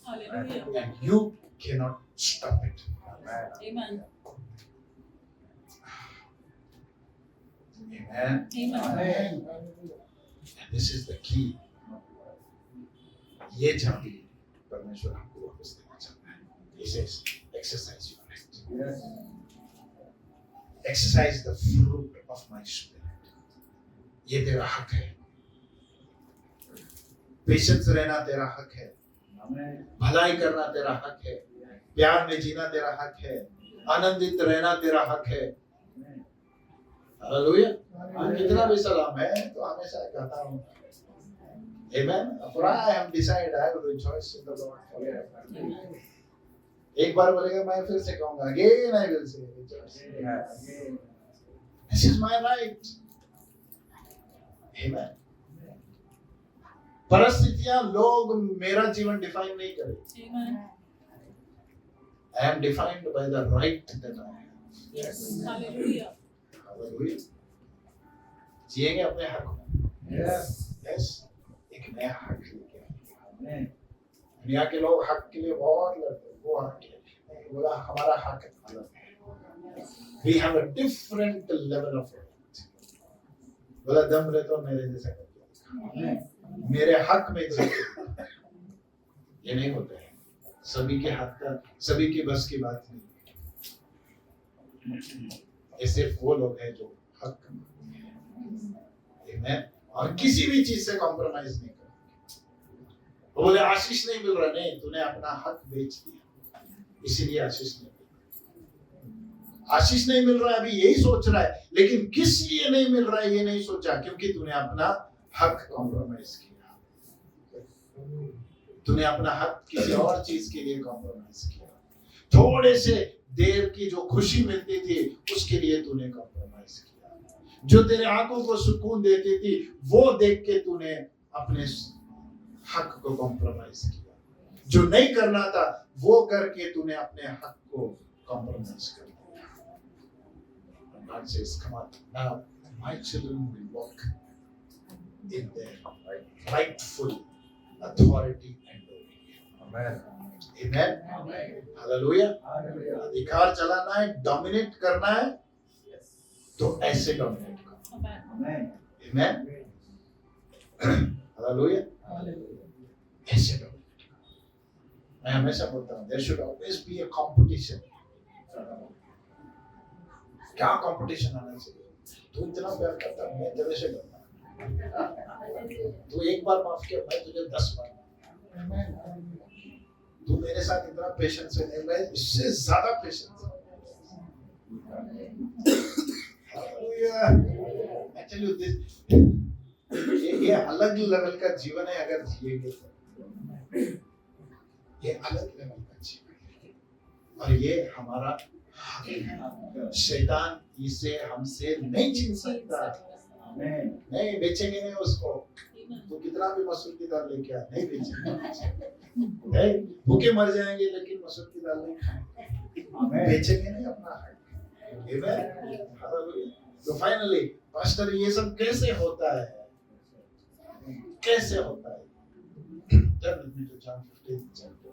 Hallelujah. And you cannot stop it. Amen. Amen. Amen. And this is the key. ये चाबी परमेश्वर हमको वापस देना चाहता है. He says, exercise your right. Exercise the fruit of my spirit. ये तेरा हक है. पेशेंस रहना तेरा हक है. भलाई करना तेरा हक है. प्यार में जीना तेरा हक है. आनंदित रहना तेरा हक है. हालेलुया. कितना भी सलाम है तो हमेशा कहता हूँ. Amen. For I have decided I will rejoice in the Lord forever. एक बार बोलेगा मैं फिर से कहूँगा. Again I will say rejoice. This is my right. Amen. परिस्थितियां लोग मेरा जीवन डिफाइन नहीं करें. Amen. I am defined by the right that I have. Yes. Hallelujah. Hallelujah. जिएंगे अपने हक में. Yes. एक नया हक लेके आएंगे. दुनिया के लोग हक के लिए बहुत लड़ते हैं, वो हक के लिए नहीं, बोला हमारा हक अलग है। We have a different level of right. बोला दम रहे तो मेरे जैसा करके मेरे हक में जी, ये नहीं होता है। सभी के हक का, सभी के बस की बात नहीं। ये सिर्फ वो लोग हैं जो हक, आमीन, और किसी भी चीज से कॉम्प्रोमाइज नहीं करते। वो बोले आशीष नहीं मिल रहा, नहीं, तूने अपना हक बेच दिया, इसीलिए आशीष नहीं मिल रहा। आशीष नहीं मिल रहा है, अभी यही सोच रहा है, लेकिन किस लिए नहीं मिल रहा है ये नहीं सोचा, क्योंकि तूने अपना हक कॉम्प्रोमाइज किया, तूने अपना हक किसी और चीज के लिए कॉम्प्रोमाइज किया। थोड़े से देर की जो खुशी मिलती थी उसके लिए तूने कॉम्प्रोमाइज किया। जो तेरे आंखों को सुकून देती थी वो देख के तूने अपने हक को कॉम्प्रोमाइज किया। जो नहीं करना था वो करके तूने अपने हक को कॉम्प्रोमाइज कर दिया। God says, come on, now my children will walk in their rightful authority and dominion. Amen. Hallelujah. अधिकार चलाना है, डोमिनेट करना है, तो ऐसे डोमिनेट करो। Amen. Hallelujah. ऐसे डोमिनेट करो। मैं हमेशा बोलता हूँ, there should always be a competition. क्या कंपटीशन आना चाहिए? तू इतना प्यार करता है, मैं तेरे से डरता। तू एक बार माफ किया, मैं तुझे 10 बार। तू मेरे साथ इतना पेशेंस है, मैं इससे ज्यादा पेशेंस। एक्चुअली ये अलग लेवल का जीवन है, अगर जिएंगे तो ये अलग लेवल का जीवन है, और ये हमारा शैतान इसे हमसे नहीं छीन सकता। नहीं बेचेंगे, नहीं उसको। तो कितना भी मसूर की दाल लेके आ, नहीं बेचेंगे। भूखे मर जाएंगे लेकिन मसूर की दाल नहीं खाएंगे, बेचेंगे नहीं अपना हक। तो फाइनली पास्टर ये सब कैसे होता है? कैसे होता है? Turn with me to John 15 chapter.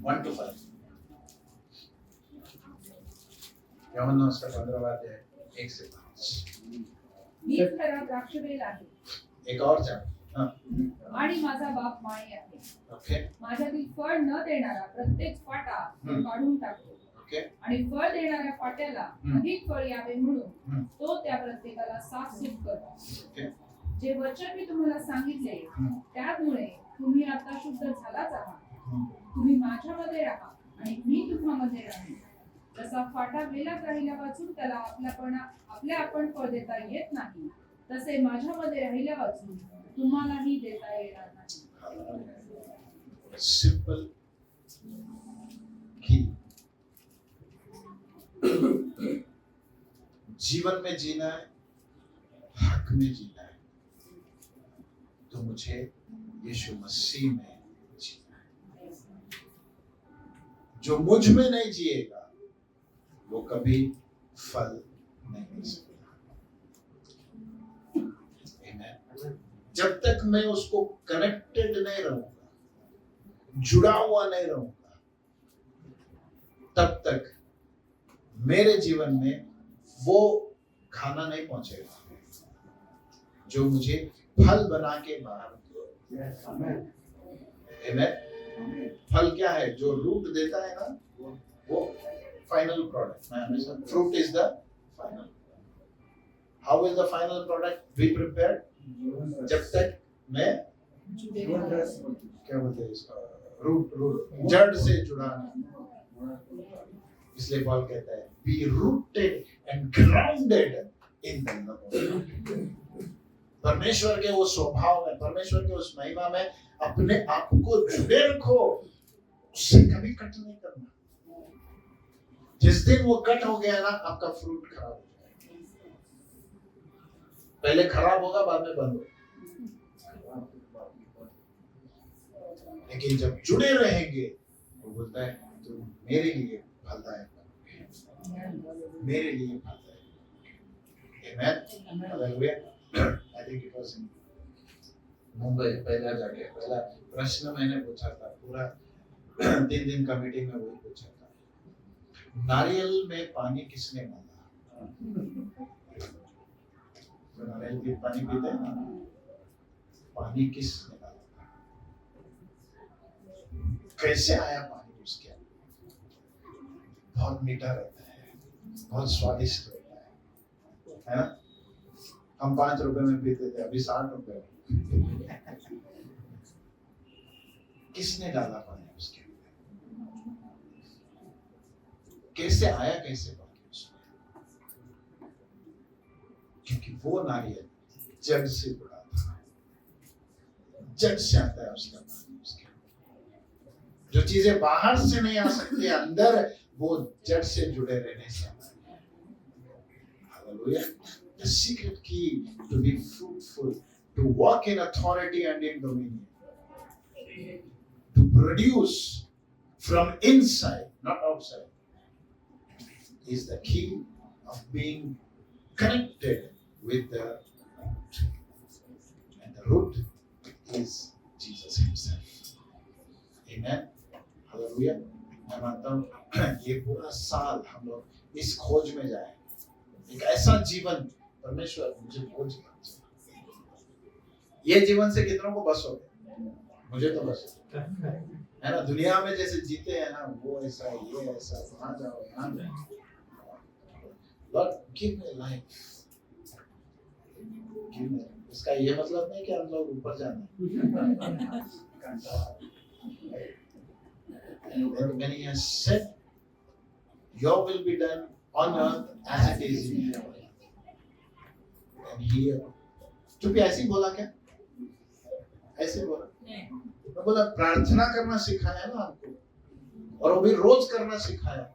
1 to 5. Yohanna సువార్త 15 से 5. मी खरा द्राक्षवेल आहे एक और चैप्टर. आणि माझा बाप माळी आहे. ओके. माझ्यातील फळ न देणारा प्रत्येक फाटा काढून टाकतो. ओके. आणि फळ देणाऱ्या फाट्याला अधिक फळ यावे म्हणून तो त्या प्रत्येकाला साफसूफ करतो. ओके. जे वचन मी तुम्हाला सांगितले त्यामुळे तुम्ही आता शुद्ध झालाच आहात. तुम्ही माझ्यामध्ये राहा आणि मी तुम्हामध्ये राहीन. जसा फाटा वेलात राहिल्या वाचून त्याला आपल्या आपण फळ देता येत नाही, तसे माझ्यामध्ये राहिल्या वाचून तुम्हालाही देता येणार नाही. सिंपल की जीवन में जीना है, हक में जीना है, तो मुझे यीशु मसीह में जीना है। जो मुझ में नहीं जिएगा वो कभी फल नहीं दे सकता। आमीन। जब तक मैं उसको कनेक्टेड नहीं रहूंगा, जुड़ा हुआ नहीं रहूंगा, तब तक मेरे जीवन में वो खाना नहीं पहुंचेगा जो मुझे फल बना के बाहर। आमीन। फल क्या है? जो रूट देता है ना, वो फाइनल प्रोडक्ट। मैं हमेशा fruit is the final. How is the final product be prepared? जब तक मैं क्या बोलते हैं इसका, रूट जड़ से जुड़ा नहीं। इसलिए पॉल कहता है be rooted and grounded in the love. परमेश्वर के वो स्वभाव में, परमेश्वर के उस महिमा में अपने आप को जुड़े रखो, उससे कभी कट नहीं करना। जिस दिन वो कट हो गया ना, आपका फ्रूट खराब हो जाएगा। पहले खराब होगा, बाद में बंद होगा। लेकिन जब जुड़े रहेंगे, वो बोलता है तुम मेरे लिए फलदायक बनोगे, मेरे लिए फलदायक। Amen. Hallelujah. I think it was in Mumbai पहला प्रश्न मैंने पूछा था, पूरा 3 दिन का मीटिंग में वही पूछा था, नारियल में पानी किसने डाला? नारियल के पानी पीते हैं ना, पानी किसने डाला? कैसे आया पानी उसके अंदर? बहुत मीठा रहता है, बहुत स्वादिष्ट रहता है ना? हम 5 रुपए में पीते थे, अभी 60 रुपए। किसने डाला पानी उसके अंदर? कैसे आया, कैसे पानी उसमें? क्योंकि वो नारियल जड़ से जुड़ा था, जड़ से आता है उसका पानी उसके अंदर। जो चीजें बाहर से नहीं आ सकती अंदर, वो जड़ से जुड़े रहने से आता है। Hallelujah. The secret key to be fruitful, to walk in authority and in dominion, to produce from inside, not outside, is the key of being connected with the root. And the root is Jesus himself. Amen. Hallelujah. मैं मानता हूँ ये पूरा साल हम लोग इस खोज में जाए, एक ऐसा जीवन परमेश्वर मुझे वो जीवन चाहिए। ये जीवन से कितनों को बस हो गया? मुझे तो बस है ना। दुनिया में जैसे जीते हैं ना, वो ऐसा ये ऐसा, वहां जाओ यहाँ जाओ। Lord, give me life. Give me. इसका ये मतलब नहीं कि हम लोग ऊपर जाना। And when he has said, your will be done on earth as it is in heaven. And here, चुप ऐसे ही बोला क्या? ऐसे बोला? मैं बोला प्रार्थना करना सिखाया ना आपको, और वो भी रोज करना सिखाया,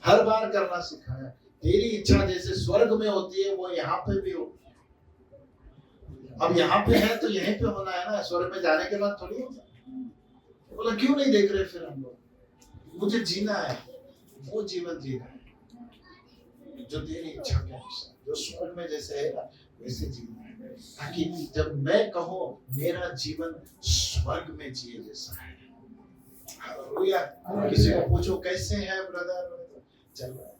हर बार करना सिखाया। तेरी इच्छा जैसे स्वर्ग में होती है वो यहाँ पे भी हो। अब यहाँ पे है तो यहीं पे होना है ना, स्वर्ग में जाने के बाद थोड़ी होगा। बोला क्यों नहीं देख रहे फिर हम लोग? मुझे जीना है, वो जीवन जीना है जो तेरी इच्छा के अनुसार, जो स्वर्ग में जैसे है ना वैसे जीना है, ताकि जब मैं कहूँ मेरा जीवन स्वर्ग में जिए जैसा है। हालेलुया। किसी को पूछो कैसे है ब्रदर, चल रहा है।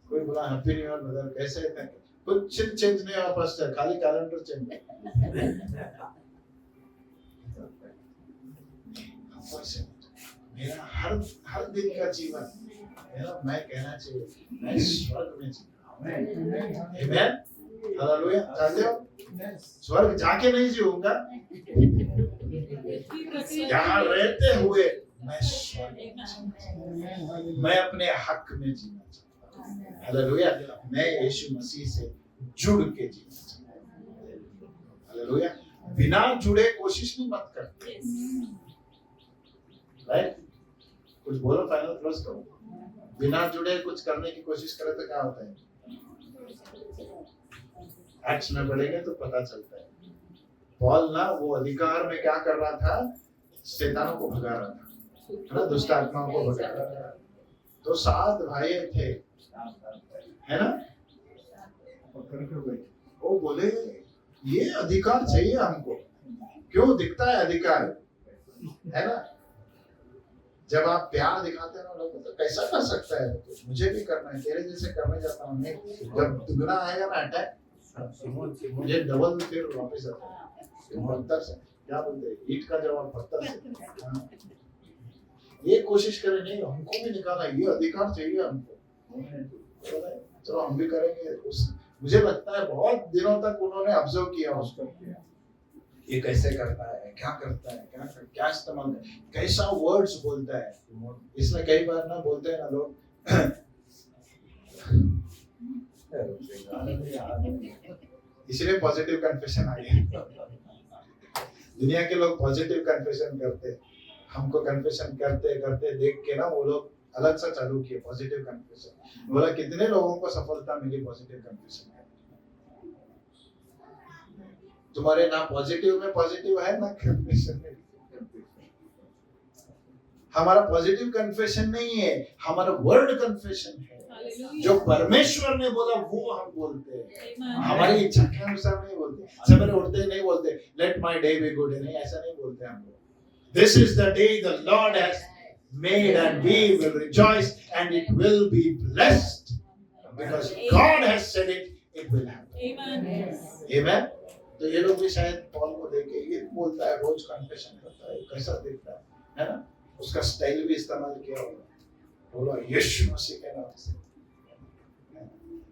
कोई बोला हैप्पी न्यू ईयर ब्रदर, कैसे है? कुछ चेंज नहीं हुआ पास्टर, खाली कैलेंडर चेंज। मेरा हर दिन का जीवन मेरा, मैं कहना चाहिए मैं स्वर्ग में जी रहा हूं। आमेन। हालेलुया। जानते हो स्वर्ग जाके नहीं जीऊंगा, यहाँ रहते हुए मैं स्वर्ग में जीऊंगा। मैं अपने हक में जीना चाहता हूँ। हालेलुया। मैं यीशु मसीह से जुड़ के जीना चाहता हूँ। हालेलुया। बिना जुड़े कोशिश भी मत करते। राइट? कुछ बोलो, फाइनल क्लोज करो। बिना जुड़े कुछ करने की कोशिश करे तो क्या होता है? एक्ट्स में पढ़ेंगे तो पता चलता है। पॉल ना वो अधिकार में क्या कर रहा था? शैतानों को भगा रहा था, है ना, दुष्ट आत्माओं को भगा रहा था। तो 7 भाई थे, है ना। वो बोले ये अधिकार चाहिए हमको। क्यों दिखता है अधिकार, है ना। जब आप प्यार दिखाते हैं ना लोगों तो कैसा कर सकता है, मुझे भी करना है, तेरे जैसे करने जाता हूँ। जब दुगना आएगा ना अटैक, मुझे डबल फिर वापस आता है। पत्थर से क्या बोलते हैं, ईंट का जवाब पत्थर से। हाँ। ये कोशिश करें नहीं, हमको भी निकाला, ये अधिकार चाहिए हमको। चलो हम भी करेंगे। मुझे लगता है बहुत दिनों तक उन्होंने ऑब्जर्व किया उसको, ये कैसे करता है, क्या करता है, क्या इस्तेमाल, कैसा वर्ड्स बोलता है। इसलिए कई बार ना बोलते हैं ना लोग इसलिए पॉजिटिव कन्फेशन आ गया। दुनिया के लोग पॉजिटिव कन्फेशन करते, हमको कन्फेशन करते करते देख के ना वो लोग अलग सा चालू किए पॉजिटिव कन्फेशन। बोला कितने लोगों को सफलता मिली पॉजिटिव कन्फेशन। तुम्हारे ना पॉजिटिव में पॉजिटिव है ना कन्फेशन में। हमारा पॉजिटिव कन्फेशन नहीं है, हमारा वर्ड कन्फेशन है। जो परमेश्वर ने बोला वो हम बोलते हैं, Amen. हमारी इच्छा के अनुसार नहीं बोलते। सवेरे उठते ही नहीं बोलते let my day be good, नहीं ऐसा नहीं बोलते हम लोग। This is the day the Lord has made and we will rejoice and it will be blessed because God has said it, it will happen. Amen. Amen. तो ये लोग भी शायद पॉल को देखे ये बोलता है, रोज कन्फेशन करता है, कैसा दिखता है ना? उसका स्टाइल भी इस्तेमाल किया होगा, बोला यीशु मसीह के नाम से।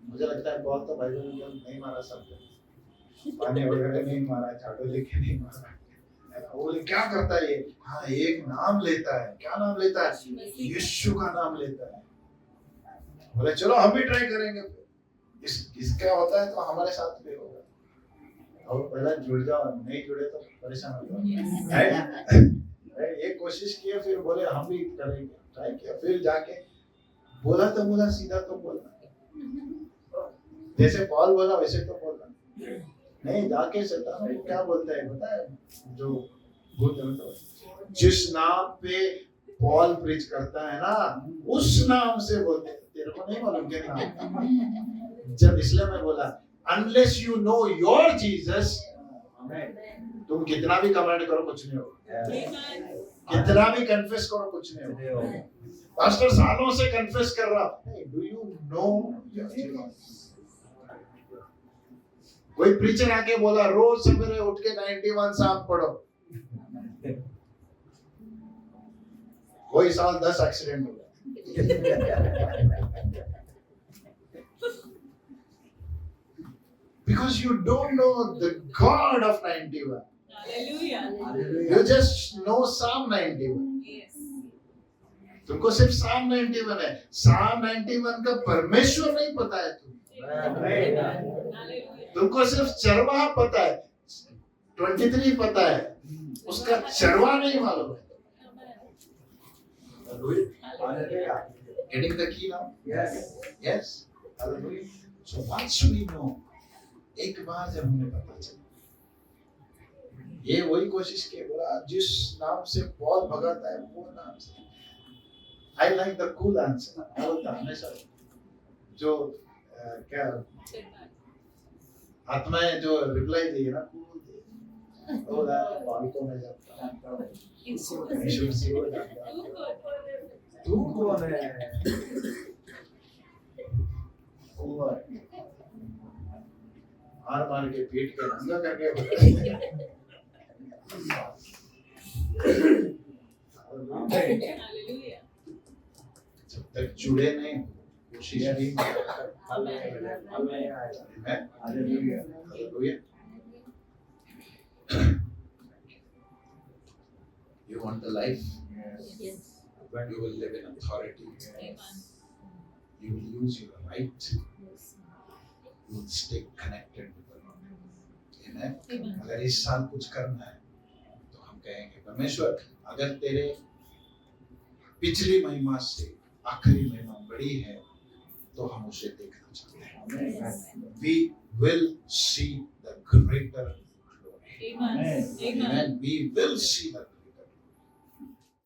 मुझे लगता है पॉल तो बाइबल में नहीं मारा सबको, पानी वगैरह नहीं मारा, झाड़ू लेके नहीं मारा। वो क्या करता है ये? हाँ, एक नाम लेता है। क्या नाम लेता है? यीशु का नाम लेता है। बोले चलो हम भी ट्राई करेंगे, इसका होता है तो हमारे साथ भी होगा। और पहले जुड़ जाओ, नहीं जुड़े तो परेशान हो जाओ। एक कोशिश किया, फिर बोले हम भी करेंगे, ट्राई किया, फिर जाके बोला तो बोला, सीधा तो बोला, जैसे पॉल बोला वैसे तो बोला नहीं। जाके शैतान क्या बोलता है पता है? जो जिस नाम पे पॉल प्रीच करता है ना, उस नाम से बोलते हैं। तेरे को नहीं मालूम क्या नाम? जब इसलिए मैं बोला unless you know your Jesus, तुम कितना भी कमेंट करो कुछ नहीं होगा, कितना भी कन्फेस करो कुछ नहीं होगा। पास्टर सालों से कन्फेस कर रहा, do you know your Jesus? कोई प्रीचर आके बोला रोज सवेरे उठ के 91 साहब पढ़ो, कोई साल 10 एक्सीडेंट हो गया। Because you don't know the God of 91. Hallelujah. You just know Psalm 91. Yes. तुमको सिर्फ Psalm 91 है। Psalm 91 का परमेश्वर नहीं पता है Hallelujah. तुमको सिर्फ चरवाहा पता है, 23 पता है, उसका चरवाहा नहीं मालूम है। Hallelujah. Getting the key now? Yes. Yes. Hallelujah. So once we know, एक बार जब हमें पता चला, ये वही कोशिश की, बोला जिस नाम से पॉल भगाता है वो नाम से। I like the cool answer. मैं बोलता हमेशा जो क्या आत्माएं जो रिप्लाई दी है ना, cool दी, वो पॉल को मैं जानता हूँ, यीशु मसीह को जानता हूँ। तू कौन है? मार मार के पीट के नंगा करके Hallelujah. जब तक जुड़े नहीं कोशिश भी You want the life Yes. when you will live in authority. Amen. You will use your right. You will stay connected with the Lord. Amen. Amen. अगर इस साल कुछ करना है तो हम कहेंगे परमेश्वर अगर तेरे पिछली महिमा से आखिरी महिमा बड़ी है तो हम उसे देखना चाहते हैं। We will see the greater glory. Amen. Amen. Amen. We will see the